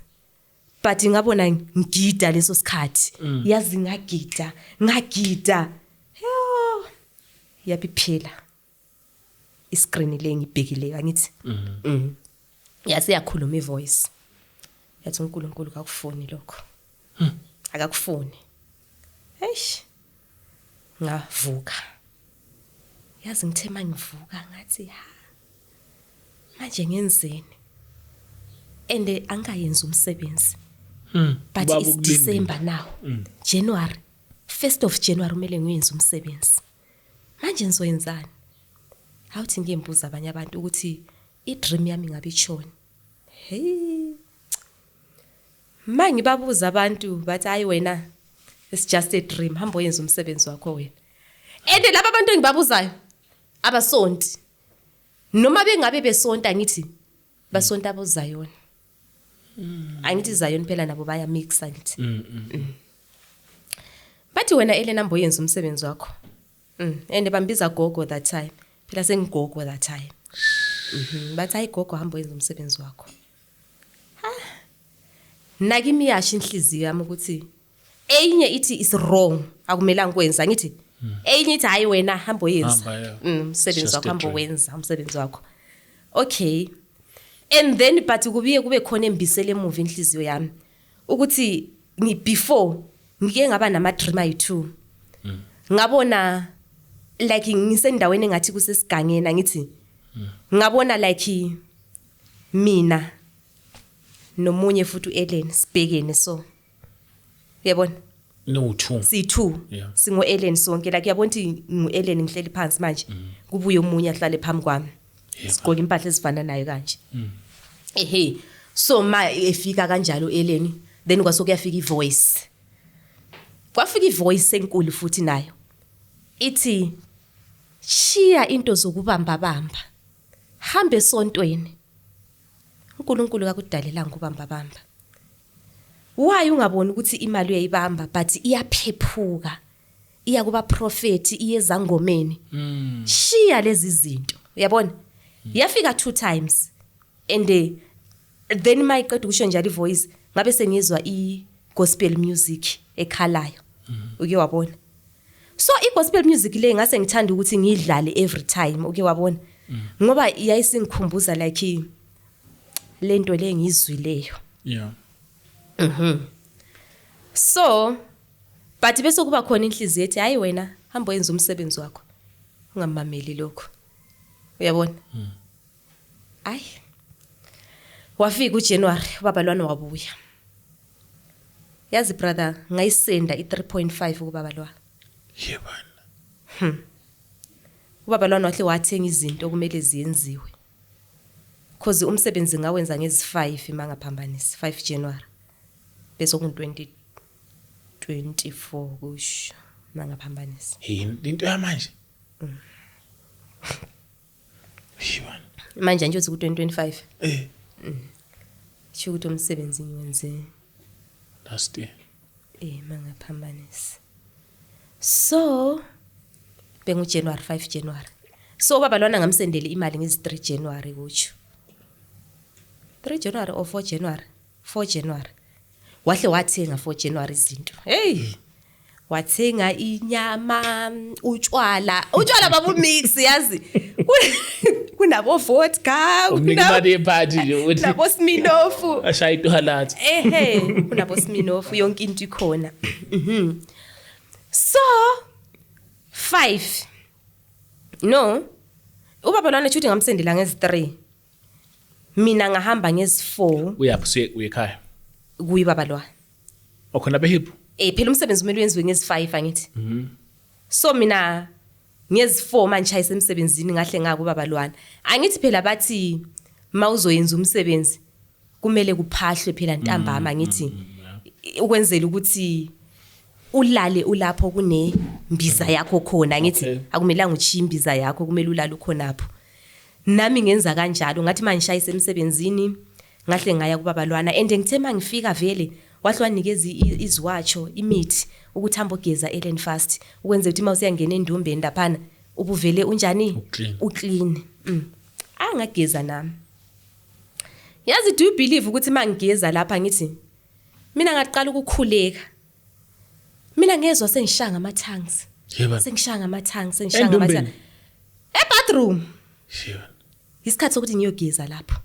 but ngabona ngigida leso sikhathi yazi ngagida yabiphela iscreen le ngibhekileyo angithi yazi yakhuluma ivoice yathi uNkulunkulu akufuni lokho akakufuni ngavuka yazi ngithe mangivuka ngathi manje ngenzeni ende angayenza umsebenzi but it's December now January 1st of January kumele ngiyenze umsebenzi manje ngizoyenzani awuthi ngiyembuza abanye abantu ukuthi idream yami ngabe ichona mangibabuza abantu bathi hayi wena it's just a dream hamba uyenza umsebenzi wakho wena ende laba abantu engibabuzayo abasonti noma bengabe besonta ngithi basonta abozayona angithi Zion phela nabo baya mixa ngithi bathi wena Elena Mbo yenza umsebenzi wakho and bambiza gogo that time phela sengigogo that time bathi hayi gogo hamba yenza umsebenzi wakho nakimi yasho inhliziyo yami ukuthi enye ithi is wrong akumela ngikwenza ngithi enye ithi hayi wena hamba yenza umsebenzi wakho hamba wenza umsebenzi wakho okay and then but kubiye kube khona embisele emuva inhliziyo yami ukuthi before ngike ngaba nama dream ayi2 ngabona like ngisendaweni engathi kusesigangena ngithi ngabona like mina nomunye futhi uEllen sibhekene so yabona no 2 si2 Yeah. singo Ellen sonke la kuyabona ukuthi ngu Ellen ngihleli phansi manje kubuye umunye ahlale phambi kwami sigqoka impahla ezifana nayo kanje ehe so ma efika kanjalo Ellen then kwasokuyafika ivoice kwafika ivoice enkulu futhi nayo ithi shiya into zokubamba bamba hambe esontweni uNkulunkulu akakudalela ngokubamba bamba why ungaboni ukuthi imali uyayibamba but iyaphephuka iya kuba prophet iyezangomeni shiya lezi zinto uyabona yafika 2 times and then my qeda ukusho njalo ivoice ngabe sengizwa igospel music ekhalayo uke wabona so igospel music le ngase ngithanda ukuthi ngidlale every time uke wabona ngoba yayisingikhumbuza like lento le ngizwileyo yeah so but bese kuba khona inhliziyo ethi hayi wena hamba wenza umsebenzi wakho ungamameli lokho uyabona ayi wafika uJanuary ubabalwana wabuya yazi brother ngayisenda i3.5 kubabalwana yebana ubabalwana wahle wathenga izinto kumele ziyenziwe because umsebenzi ngawenza ngezi5 mangaphambanisi 5 January bese ku 2024 kusho mangaphambanisi into yamanje yebana manje nje uthi ku 2025 sho ukuthi umsebenzi ngiwenze last year mangaphambanisi so bengu January 5 January so babalwana ngamsendele imali ngezi 3 January kucho 3 January or 4 January 4 January wahle wathenga 4 January izinto wathenga inyama utshwala babu mix yazi kunabo vodka kunabo yephathi nje uthi nabo Smirnoff ashaya itwalathi kunabo Smirnoff yonke into ikhona so 5 no ubabalwana chuthi ngamsendela ngezi 3 mina ngahamba ngezi 4 uyaphi uyekhaya kuyibabalwana okhona behiphu phela umsebenzi kumele wenziwe ngezi 5 angithi so mina ngezi 4 manje ayisemsebenzini ngahle ngakubabalwana angithi phela bathi mawuzoyenza umsebenzi kumele kuphahlwe phela ntambama ngithi ukwenzela ukuthi ulale ulapho kune mbiza yakho khona ngithi akumelanga uchiye imbiza yakho kumele ulale ukhonapho nami ngenza kanjalo ngathi manje shayise emsebenzini ngahle ngaya kubabalwana and ngithe mangifika vele wahle wanikeza izwatsho imithi ukuthi hamba ogeza Ellen fast ukwenza ukuthi mawusiyangena endumbeni laphana ubuvele unjani uclean angageza nami yazi do you believe ukuthi mangigeza lapha ngithi mina ngaqala ukukhuleka mina ngezwe sengishanga ama-tongues sengishanga ama-tongues ebathroom isikhathi sokuthi ngiyogeza lapho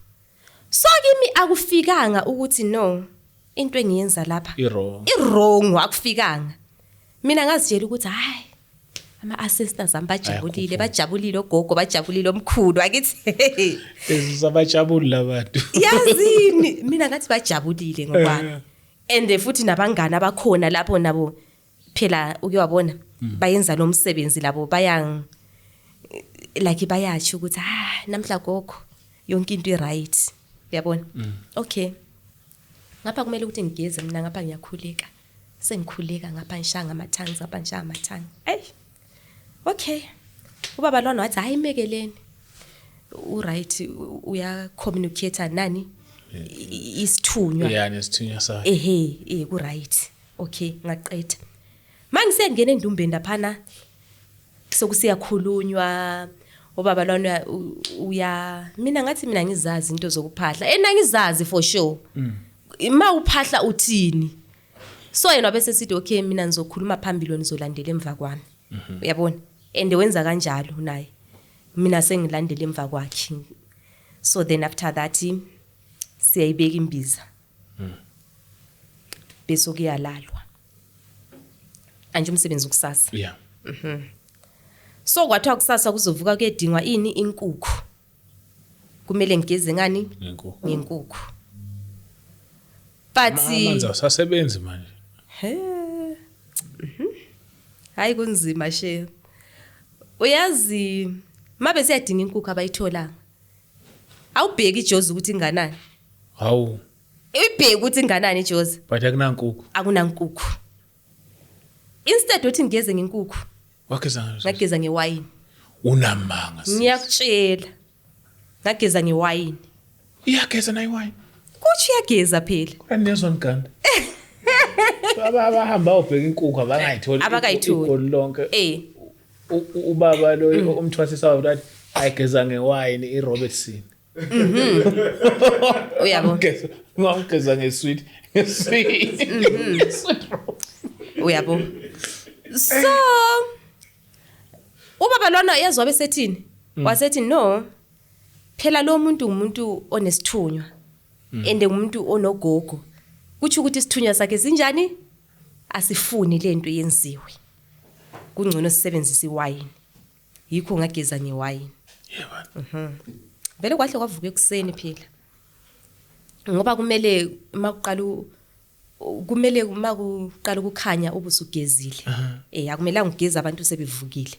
so kimi akufikanga ukuthi no into engiyenza lapha i-wrong akufikanga mina ngazitshela ukuthi hayi ama-ancestors ami bajabulile ogogo bajabulile omkhulu akithi ezabajabuli labantu yazini mina ngathi bajabulile ngokwami and futhi nabangani abakhona lapho nabo phela uke wabona bayenza lo msebenzi labo bayathi ukuthi namhla gogo yonke into i-right uyabona okay ngapha kumele ukuthi ngigeze mina ngapha ngiyakhuleka sengikhuleka ngapha ngishanga ama-tongues ngapha ngishanga ama-tongues okay ubabalwana wathi hayi mekeleni u-right uya-communicate nani isithunywa nesithunywa sakhe ku-right okay ngaqeda mangisengena endumbeni laphana sokusiyakhulunywa ubabalwana mina ngathi mina ngizazi into zokuphahla ngizazi for sure ma uphahla uthini so yena bese sithi okay mina nizokhuluma phambili nizolandela emva kwami uyabona and wenza kanjalo naye mina sengilandela emva kwakhe so then after that siyayibeka imbiza bese kuyalalwa anje umsebenzi ukusasa yeah so kwathiwa kusasa kuzovuka kuyedingwa inkukhu kumele ngigeze ngani ngenkukhu but amanzi asasebenzi manje hayi kunzima she. Uyazi mabe siyadinga inkukhu abayitholanga. Awubheki ijozi ukuthi inganani. Hawu. Uyibheki ukuthi inganani ijozi. But akunankukhu. Akunankukhu. Instead uthi ngigeze ngenkukhu. Wakeza ngayo. Ngageza ngewayini. Unamanga. Ngiyakutshela. Ngageza ngewayini. Iyageza na iwine. Kuthi uyageza phela. Kanezwa nganda. Abahamba ubheka inkukhu abangayitholi igoli lonke. Ubaba lo umthwasisayo that ayigeza ngewine iRobertson. Uyabo. Ngigeza ngesweet. Uyabo. So ubaba lona yazwa besethini. Wasethi no. Phela lo muntu umuntu onesithunywa. Ende umuntu onogogo. Kuthi ukuthi isithunywa sakhe sinjani? Asifuni lento yenziwe. Kungcono sisebenzisa iwayini. Yikho ngageza ngewayini. Yebo. Vele kwahle kwavuka ekuseni phela. Ngoba kumele makuqala ukukhanya ubusugezile. Akumelanga ugeze abantu sebevukile.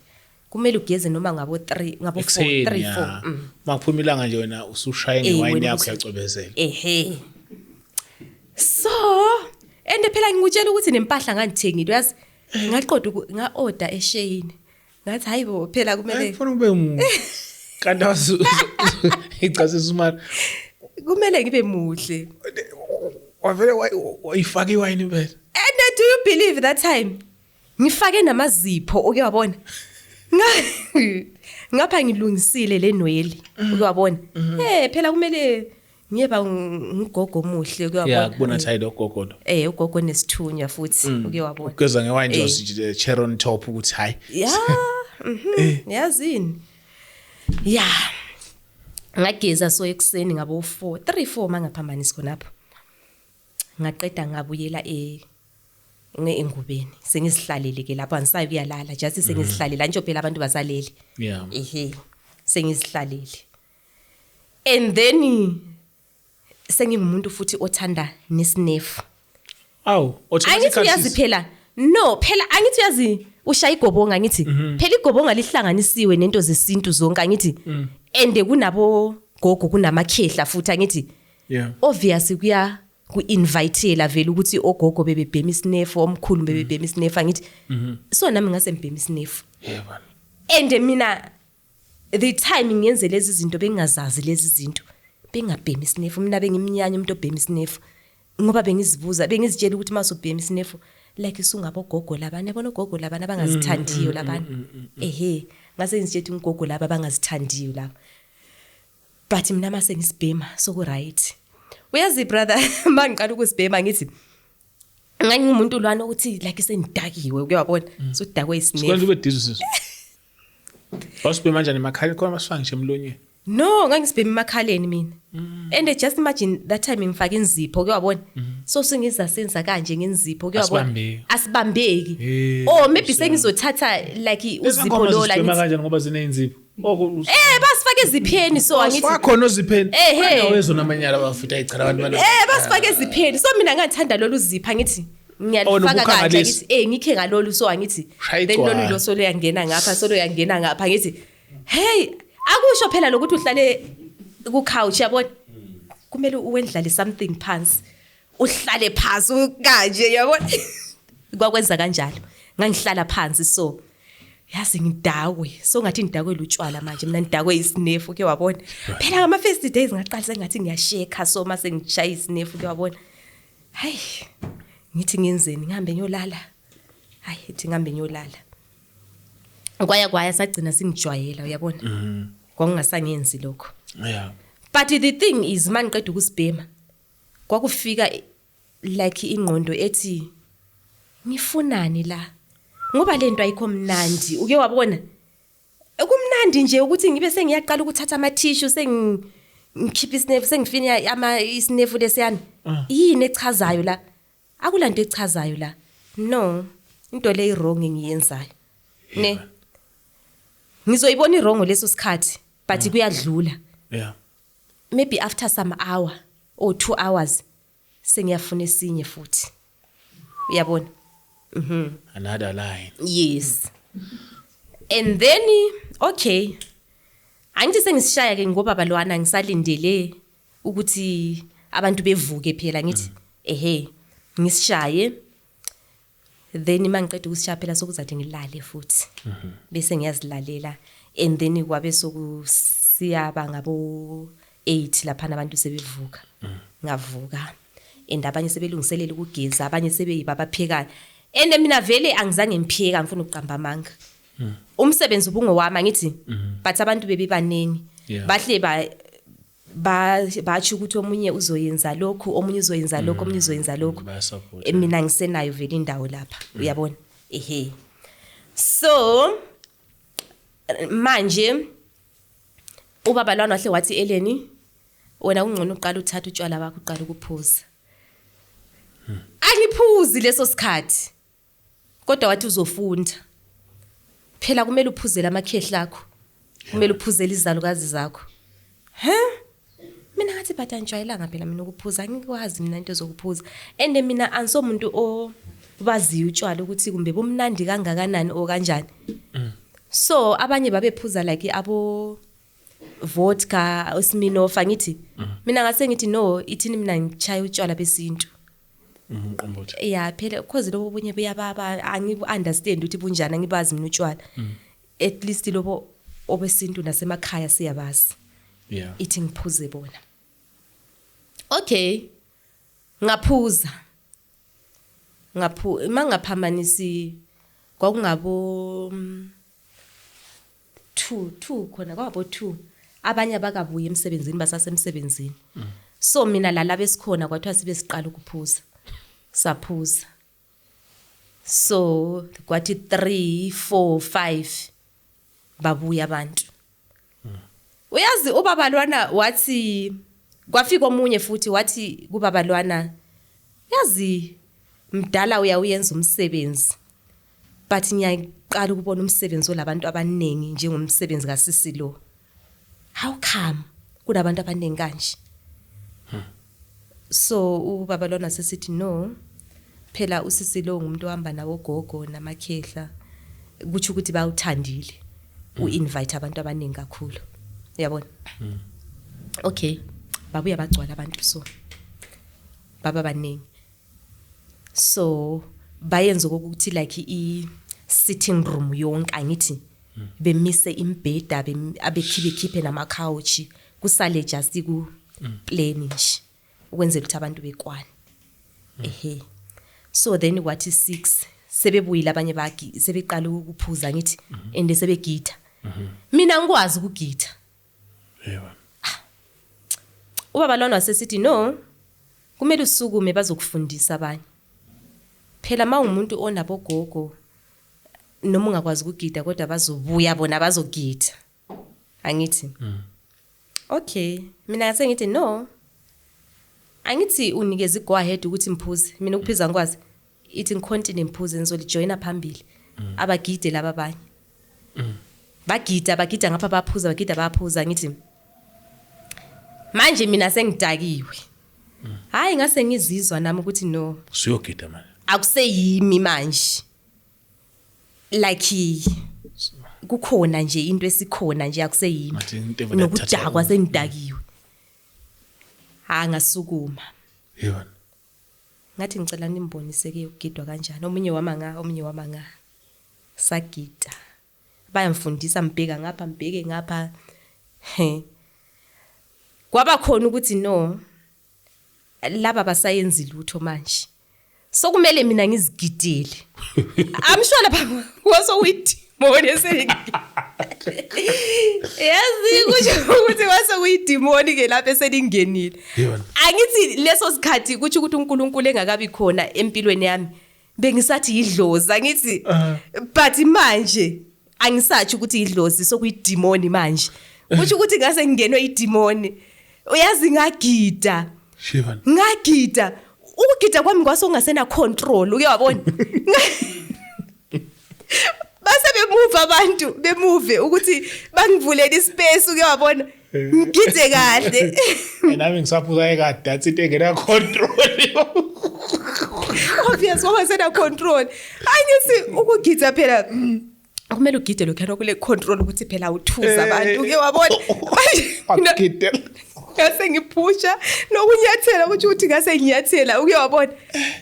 Kumele ugeze noma ngabo 3 ngabo 4. Makuphuma ilanga nje wena usushaya ngewayini yakho yacobezela. So, ende phela ngikutshela ukuthi nempahla ngandithengile uyazi ngaqoda nga-order eShein. Ngathi hayibo phela kumele Ufuna ube kanti icasisa imali. Kumele ngibe muhle. Wavele wayifaka iwayini phela. And do you believe that time? Ngifake namazipho uke wabona. Ngapha ngilungisile lenweli uke wabona. Phela kumele ngiyeba ngigogo omuhle uke wabona. Yeah, kubona thayile ogogo lo. Ugogo nesithunywa futhi uke wabona. Ugeza ngewayini nje cherry on top ukuthi hayi. Yazini. Yeah. Ngageza so ekseni ngabo 3-4 mangaphambanisi khonapho. Ngaqeda ngabuyela engubeni. Sengizihlalele ke lapha ngisayi kuyalala just sengizihlalele nje phela abantu basalele. Yeah. Sengizihlalele. And then sengingumuntu futhi othanda nesinefu. Awu, angithi uyazi phela. No, phela angithi uyazi ushaya igobonga ngithi. Phela igobonga lihlanganisiwe nento zesintu zonke ngithi. Ende kunabo gogo kunamakhehla futhi angithi. Yeah. Obviously kuya ku-invitela vele ukuthi ogogo bebebhema isinefu omkhulu bebebhema isinefu angithi. So nami ngase ngibhema isinefu. Yebo. Ende mina the time ngiyenze lezi zinto bengingazazi lezi zinto. Bengabhema isinefu mina bengimnyanya umuntu obhema isinefu. Ngoba bengizibuza bengizitshela ukuthi masubhema isinefu like isungabo gogo labana yabona gogo labana abangazithandiyo labana. Ngase ngitshela ugogo laba abangazithandiyo laba. But mina mase ngisibhema so ku right. Uyazi brother mangiqala ukusibhema ngithi ngangimuntu lwana ukuthi like sengidakiwe uyabona so udakwe isinefu. Sikwenza ube dizusisi. Wasibhema manje emakhaleni khona masifanga nje emlonyeni. No, ngangisibhema emakhaleni mina. And just imagine that time ngifaka inzipho uyabona. So singiza senza kanje ngenzipho uyabona. Asibambeki. Maybe sengizothatha like uzipho lo la ngithi. Kanje ngoba zineinzipho. Basifake ezipheni so angithi. Wakhona ozipheni. Awezona namanyala abafita ichala abantu bana. Basifake ezipheni. So mina ngathanda lolu zipha ngithi ngiyalifaka kanje ngithi ngikhe ngalolu so angithi. Then lolu lo solo yangena ngapha solo yangena ngapha ngithi hey akusho phela lokuthi uhlale ku couch yabona kumele uwendlale something phansi uhlale phansi kanje yabona kwakwenza kanjalo ngangihlala phansi so yazi ngidakwe so ngathi ngidakwe lutshwala manje mina ngidakwe isinefu ke wabona phela ngama first days ngaqalisa ngathi ngiyasheka so mase ngishaya isinefu ke wabona hayi ngithi ngenzeni ngihambe ngiyolala hayi ethi ngihambe ngiyolala kwaya sagcina singijwayela uyabona kwakungasangenzi lokho. Yeah. But the thing is maniqeda ukusibhema kwakufika like ingqondo ethi nifunani la ngoba lento ayikho mnandi uke wabona kumnandi nje ukuthi ngibe sengiyaqala ukuthatha ama tissue sengikhipha isinefu sengifina isinefu lesiyana yini echazayo la akulanto echazayo la no into le wrong ngiyenzayo ne ngizoyibona iwrong leso sikhathi but kuyadlula. Yeah. Maybe after some hour or 2 hours sengiyafuna esinye futhi. Uyabona? Another line. Yes. And then okay. Angithi sengisishaya ke ngoba balwana ngisalindele ukuthi abantu bevuke phela ngithi ngisishaye. Then mangiqeda ukusishaya phela sokuzathi ngilale futhi. Bese ngiyazilalela and then kwabe sokusiyaba ngabo 8 lapha abantu sebevuka. Ngavuka. And abanye sebelungiselela ukugeza, abanye sebeyibabaphekayo. And mina vele angizange ngipheka ngifuna ukuqamba amanga. Umsebenzi ubungowami ngithi but abantu bebebaningi. Bahle bathi ukuthi omunye uzoyenza lokho, omunye uzoyenza lokho, omunye uzoyenza lokho. Mina ngisenayo vele indawo lapha, uyabona? So manje ubaba lwana wahle wathi Eleni wena ungcono uqala uthatha utshwala bakho uqala ukuphuza. Angiphuzi leso sikhathi. Kodwa wathi uzofunda. Phela kumele uphuzele amakhehla akho. Kumele uphuzele izalukazi zakho. Mina ngathi but anjwayelanga phela mina ukuphuza, angikwazi mina into zokuphuza. And mina ansomuntu obaziyo utshwala ukuthi kumbe bomnandi kangakanani o kanjani. So abanye babephuza like abo vodka osminoff ngithi mina ngase ngithi no ithini mina ngichaya utshwala besintu. Yeah phela because lobo bunye buyababa angi-understand ukuthi bunjani angibazi mina utshwala. At least lobo obesintu nasemakhaya siyabazi. Ithi ngiphuze bona. Okay. Ngaphuza. Mangaphambanisi kwakungabo 2 khona kwabo 2 abanye abakabuye emsebenzini basasemsebenzini. So mina la besikhona kwathiwa sibe siqala ukuphuza. Saphuza. So kwathi 3 4 5 babuya abantu. Uyazi ubaba lwana wathi kwafika omunye futhi wathi kubaba lwana yazi mdala uyenza umsebenzi but ngiyaqala ukubona umsebenzi olabantu abaningi njengomsebenzi kaSisi lo. How come kunabantu abaningi kanje? So ubaba lwana sesithi no phela uSisi lo ngumuntu ohamba nawo gogo namakhehla kuthi ukuthi bawuthandile u-invite abantu abaningi kakhulu. Uyabona? Okay. Babuya bagcwala abantu so. Baba baningi. So bayenza ukuthi like i-sitting room yonke angithi bemise imbheda abekhiphe nama couch kusale just ku plain nje ukwenzela ukuthi abantu bekwane. So then kwathi 6 sebebuyile abanye sebeqala ukuphuza ngithi ende sebegitha. Mina ngikwazi ukugitha. Ubaba lona wasesithi no kumele usukume bazokufundisa abanye. Phela mawumuntu onabogogo noma ungakwazi ukugida kodwa bazobuya bona bazogida. Angithi. Okay, mina ngase ngithi no. Angithi unikeza go ahead ukuthi ngiphuze. Mina ukuphiza ngikwazi. Ithi ngicontinue ngiphuze ngizolijoina phambili. Abagide laba abanye. Bagida ngapha baphuza ngithi manje mina sengidakiwe. Hayi ngase ngizizwa nami ukuthi no. Siyogida manje. Akuseyimi manje. Like kukhona nje into esikhona nje akuseyimi. Nokudakwa sengidakiwe. Ngasukuma. Yebo. Ngathi ngicela nimbonise ke ukugidwa kanjani. Omunye wama nga. Sagida. Bayamfundisa mbheka ngapha. Kwaba khona ukuthi no laba basayenzi lutho manje. So kumele mina ngizigidele. I'm sure lapha waso uyidimoni esengi. Yazi kusho ukuthi waso uyidimoni ke lapha eselingenile. Angithi leso sikhathi kuthi ukuthi uNkulunkulu engakabi khona empilweni yami bengisathi idlozi ngithi but manje angisathi ukuthi idlozi sokuyidimoni manje. Kuthi ukuthi ngase ngingenwe idimoni. Uyazi ngagida. Shivani. Ngagida. Ukugida kwami kwaso ungasena control uyabona. Base bemove ukuthi bangivulele ispace uyabona. Ngigide kahle. Nami ngisaphuza ekade athi into engena control. obvious wangasena control angithi ukugidza phela kumele ugide lo khona kule control ukuthi phela uthuza abantu ke wabona akugide ngase ngiphusha nokunyathela ukuthi ngase ngiyathela uke wabona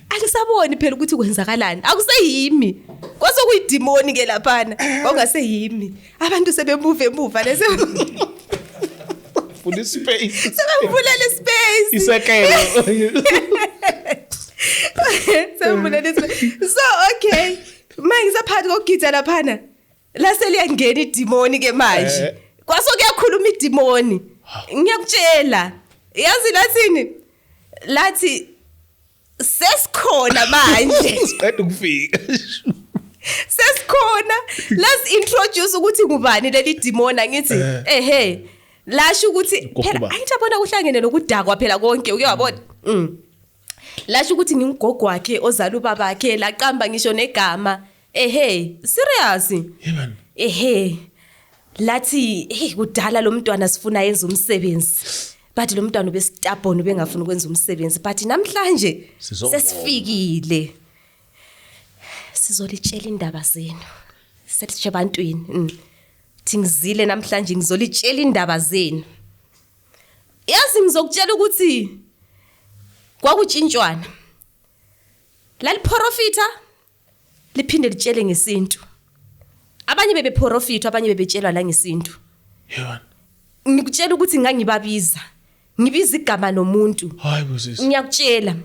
alisaboni phela ukuthi kwenzakalani akuseyimi kwase kuyidemoni ke laphana ongaseyimi abantu sebemove lese full space sebemvulela space isekelo sebemvulela space so okay manje ngisaphathi kokugidza laphana lase liyangena idemoni ke manje kwaso kuyakhuluma idemoni ngiyakutshela yazi lathini lathi sesikhona manje siqeda ukufika sesikhona let's introduce ukuthi ngubani leli demona ngithi lasho ukuthi phela ayithabona kuhlangene nokudakwa phela konke uke wabona lasho ukuthi ngimgogo wakhe ozala ubaba wakhe laqamba ngisho negama serious yebani lathi kudala lo mntwana sifuna yenza umsebenzi but lo mntwana ubestabona ubengafuna ukwenza umsebenzi but namhlanje sesifikile sizolitshela indaba zenu sethi ebantwini thingizile namhlanje ngizolitshela indaba zenu yazi ngizokutshela ukuthi kwakutshintshwana laliprofita liphinde litshele ngesintu abanye bebeprofita abanye bebetshelwa la ngesintu yebani ngikutshela ukuthi ngangibabiza ngibiza igama nomuntu hayi busisi ngiyakutshela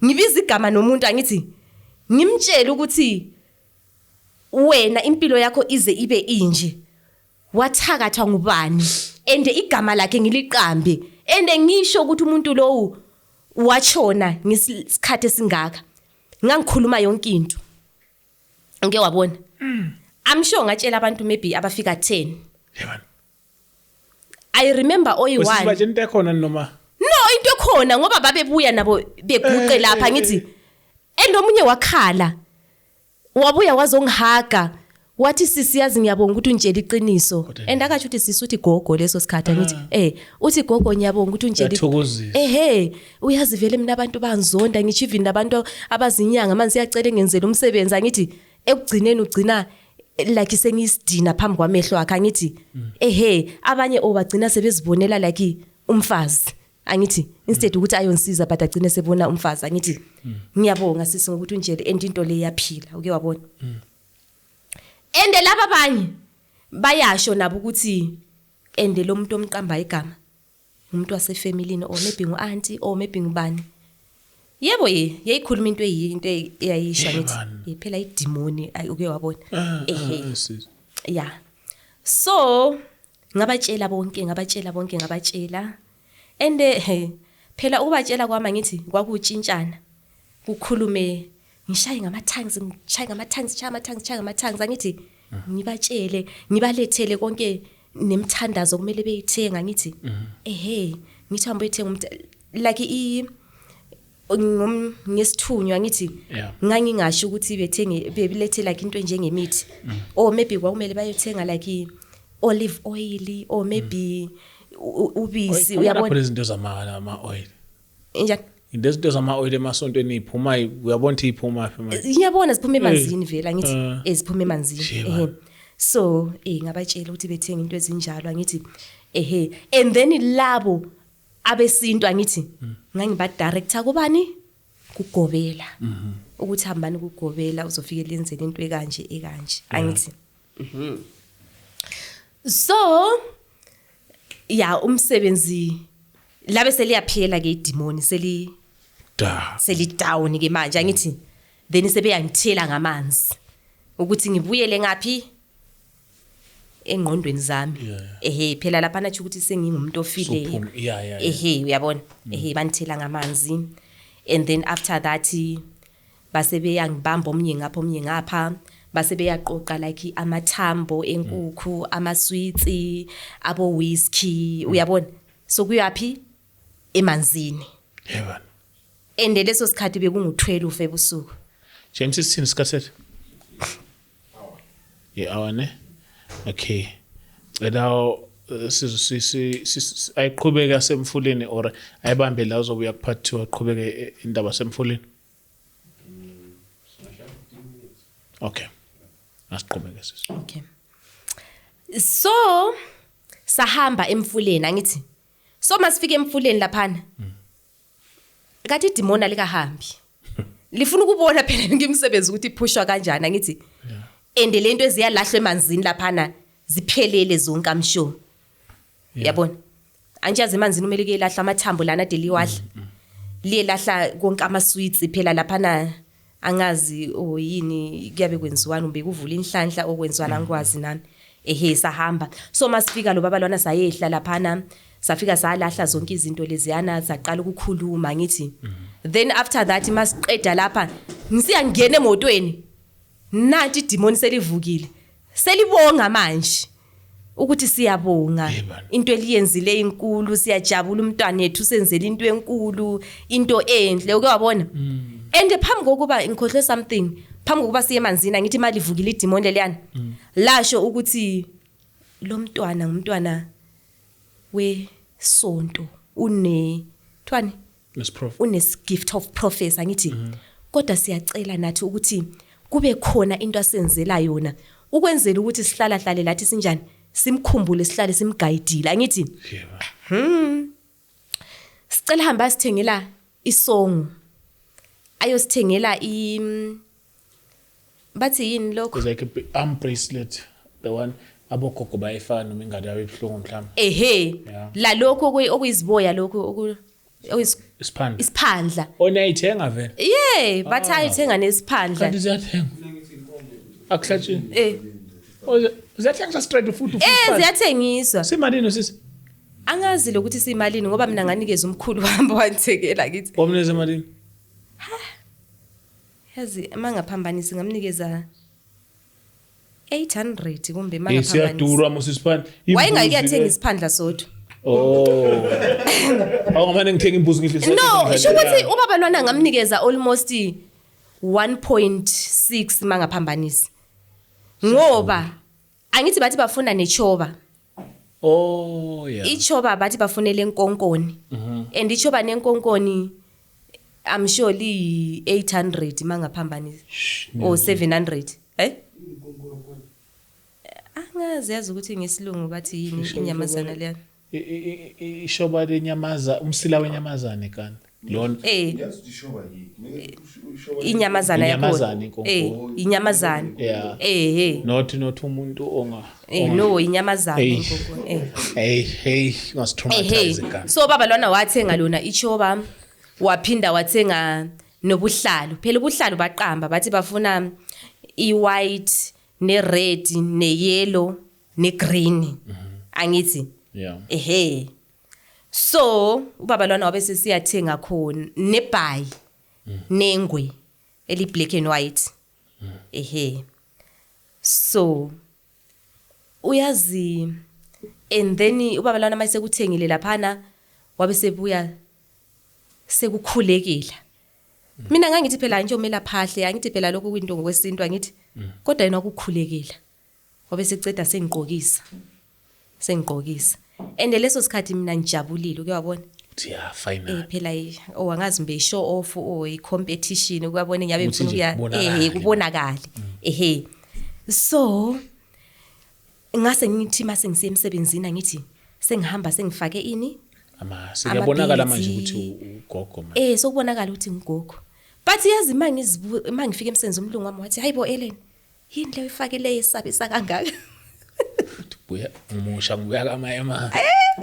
ngibiza igama nomuntu angithi ngimtshela ukuthi wena impilo yakho ize ibe inje wathakathwa ngubani ende igama lakhe ngiliqambe ende ngisho ukuthi umuntu lowo wachona ngesikhathi esingaka ngangikhuluma yonke into ngeke wabona I'm sure ngatshela abantu maybe abafika 10 yebani I remember oyi1 usibaje into ekhona noma no into ekhona ngoba babebuya nabo beguqe lapha ngithi endomunye wakhala wabuya wazongihaga wathi sisiyazi ngiyabonga ukuthi unjela iqiniso endakathi uthi sisuthi gogo leso sikhathi ngithi uthi gogo ngiyabonga ukuthi unjela uyazi vele mina abantu banzonda ngithi even nabantu abazinyanga manje siyacela ngenzela umsebenzi angithi ekugcineni ugcina like sengisidina phambi kwamehlo akhe angithi abanye obagcina sebezibonela like umfazi angithi instead ukuthi ayonsiza but agcine sebona umfazi angithi ngiyabonga sisi ngokuthi unjele into le yaphila uke wabona ende laba abanye bayasho nabo ukuthi ende lo muntu omqamba igama umuntu wasefamilini or maybe nguauntie or maybe ngubani yebo yayikhuluma into eyayisho ngithi phela idemoni uke wabona yeah so ngabatshela bonke ende phela ubatshela kwami ngithi kwakutshintshana kukhulume ngishaye ngama-tongues angithi ngibatshele ngibalethele konke nemthandazo kumele beyithenga ngithi ngithi hambe uyithenga like ngesithunywa ngithi ngangingasho ukuthi bethenge belethe like into njengemithi or maybe kwakumele bayothenga like olive oil or maybe ubisi uyabona lezi zinto zama oil njani into zama-oil emasontweni iphuma uyabona ukuthi iphuma phi manje ngiyabona ziphuma emanzini vela ngithi eziphuma emanzini so ngabatshela ukuthi bethenga into ezinjalo ngithi and then labo abesintu angithi ngangiba director kubani kugobela ukuthi hambani kugobela uzofike lenzele into ekanje angithi so umsebenzi labe seliyaphela ke idemoni seli down ke manje angithi then sebeyangithela ngamanzi ukuthi ngibuyele ngapi engqondweni zami phela lapha nathi ukuthi sengingumuntu ofileyo uyabona banithela ngamanzi and then after that base beyangibamba omnye ngapha base beyaqoqa like amathambo enkukhu amasweets abo whiskey uyabona so kuyapi emanzini yebona ende leso sikhathi bekungu12 ebusuku James sithini sikhathi awane okay cela ayiqhubeka semfuleni or ayibambe la uzobuya kuphathi aqhubeke indaba semfuleni Okay. Asiqhubeke sisi. Okay. So sahamba emfuleni angithi. So masifike emfuleni laphana. Kathi idimona likahambi. Lifuna ukubona phela ngimsebenzi ukuthi iphushwa kanjani angithi. Ende lento eziyalahlwa emanzini laphana ziphelele zonke amsho. Yabona? Anjazi emanzini umele kuyelahla amathambo lana deli wadla. Liye lahla konke ama sweets phela laphana angazi yini kuyabe kwenziwana umbe kuvula inhlanhla okwenziwana angikwazi nami. Sahamba. So masifika lo baba lona sayehla laphana safika salahla zonke izinto leziyana saqala ukukhuluma ngithi. Then after that masiqeda lapha ngisiyangena emotweni. Nanti idemon selivukile. Selibonga manje. Ukuthi siyabonga into eliyenzile inkulu siyajabula umntwana wethu senzele into enkulu into enhle uke wabona and phambi kokuba ngikhohle something phambi kokuba siye emanzini ngithi imali ivukile idemon leliyana lasho ukuthi lo mntwana ngumntwana wesonto thwani gift of prophecy ngithi kodwa siyacela nathi ukuthi kube khona into asenzela yona ukwenzela ukuthi sihlala hlale lathi sinjani simkhumbule sihlale simguidile angithi sicela hamba sithengela isongo ayosithengela bathi yini lokho it's like a arm bracelet the one abogogo bayifana noma ingane yawo ebhlungu mhlawumbe la lokho okuyiziboya lokho isiphandla onayithenga vele bathi ayithenga nesiphandla kanti ziyathenga akuhlatshini ziyathengiswa straight futhi ziyathengiswa simalini sisi angazi lokuthi simalini ngoba mina nganikeza umkhulu wami wanthekela kithi omneze malini yazi mangaphambanisi ngamnikeza 800 kumbe mangaphambanisi siyadura mosisiphandla wayengayikuyathenga isiphandla sodwa awungamane ngithenga imbuzi ngihle no sho ukuthi ubaba lona ngamnikeza almost 1.6 mangaphambanisi ngoba angithi bathi bafuna nechoba ichoba bathi bafunele enkonkoni and ichoba nenkonkoni I'm sure li 800 mangaphambanisi or 700 angazi yazi ukuthi ngesilungu bathi yini inyamazana leyo ishoba lenyamaza umsila wenyamazane kanti lona yazishoba yini inyamazana yakho inyamazana not umuntu onga no inyamazana inkoko ngasithromatise kanti so baba lona wathenga lona ichoba waphinda wathenga nobuhlalo phela ubuhlalo baqamba bathi bafuna i-white ne-red ne-yellow ne-green angithi so ubaba lona wabe sesiyathenga khona nebhayi nengwe eli black and white so uyazi and then ubaba lona mase kuthengile laphana wabe sebuya sekukhulekela mina ngangithi phela nje umela phahle angithi phela lokho kwinto ngokwesintu angithi kodwa yena ukukhulekela wabe seceda sengigqokisa and leso sikhathi mina ngijabulile uyabona final phela angazi mbe show off or i competition ukubona nyabe mfuna ukuya kubonakala so ngase ngithi mase ngisemsebenzini ngithi sengihamba sengifake ini siyabonakala manje ukuthi ugogo manje sokubonakala ukuthi ngigogo but yazi mangifika emsebenzini umlungu wami wathi hayibo Ellen yini le uyifakele yesabisa kangaka buya umusha ngibuya kamayema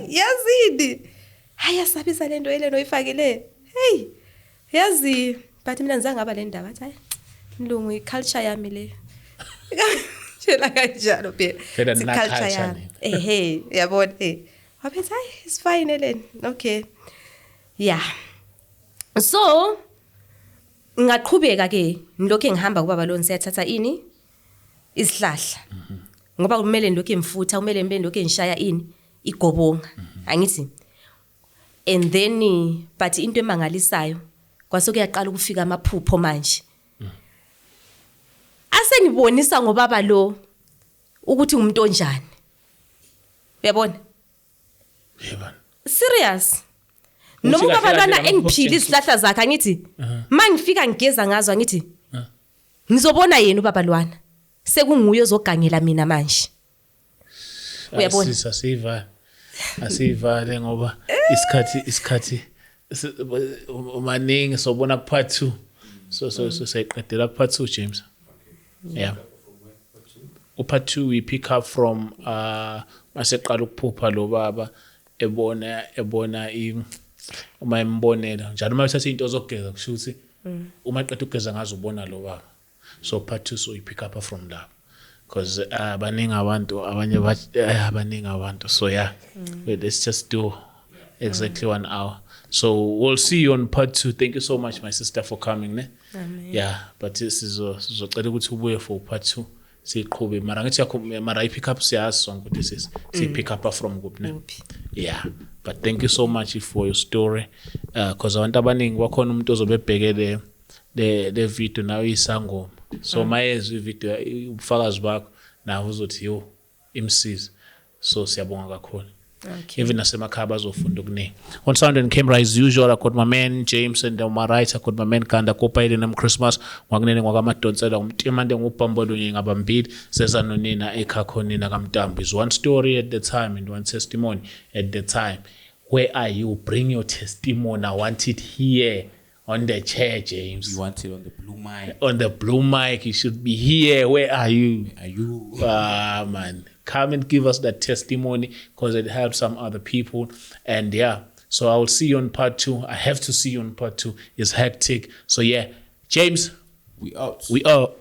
yazini haya sabisa lento Ellen oyifakele hey yazi but mina ngizangaba le ndaba athi hayi mlungu iculture yami le phela kanjalo phela culture yami yabona waphethe hayi it's fine Ellen okay so ngaqhubeka ke ngilokho ngihamba kubaba lo siyathatha ini isihlahla ngoba kumele ndilokho emfutha kumele mbe ndilokho ngishaya ini igobonga angithi and then but into emangalisayo kwasokuyaqala ukufika amaphupho manje asengibonisa ngobaba lo ukuthi ngumuntu onjani uyabona serious noma ubaba lana engiphila isihlahla zakhe angithi mangifika ngigeza ngazo angithi ngizobona yena ubaba Lwana sekunguye ozogangela mina manje uyabona asivale ngoba isikhathi umaningi sobona ku part 2 so sayiqedela ku part 2 James. Yeah. Part 2 we pick up from maseqala ukuphupha lo baba ebona uma embonela njalo uma uthatha into zokugeza kusho ukuthi uma eqeda ukugeza ngazo ubona lo baba. So part 2 so we pick up from that because abaningi abantu abanye abaningi abantu so yeah let's just do exactly 1 hour. So we'll see you on part 2. Thank you so much my sister for coming ne. Amen. Yeah, but sizocela ukuthi ubuye for part 2 siqhube mara ngithi mara I pick up siyazi sonke ukuthi si pick up from group ne. Yeah, but thank you so much for your story because abantu abaningi bakhona umuntu ozobebhekele le video nawe isangoma so mayezwe video ubufakazi bakho nawe uzothi yo imsiza so siyabonga kakhulu. Okay. Even nasemakhaya bazofunda okuningi. On sound and camera as usual I got my man James and on my right I got my man Kanda Kopayile nam Christmas ngakunene ngwakamadonsela umtimande ngubhambolo ngabambili seza nonina ekhakho nina kaMtambo is one story at the time and one testimony at the time. Where are you? Bring your testimony. I want it here on the chair, James. You want it on the blue mic. On the blue mic, you should be here. Where are you? Are you? Man, come and give us that testimony because it helps some other people. And yeah, so I will see you on part 2. I have to see you on part 2. It's hectic. So yeah, James. We out. We out.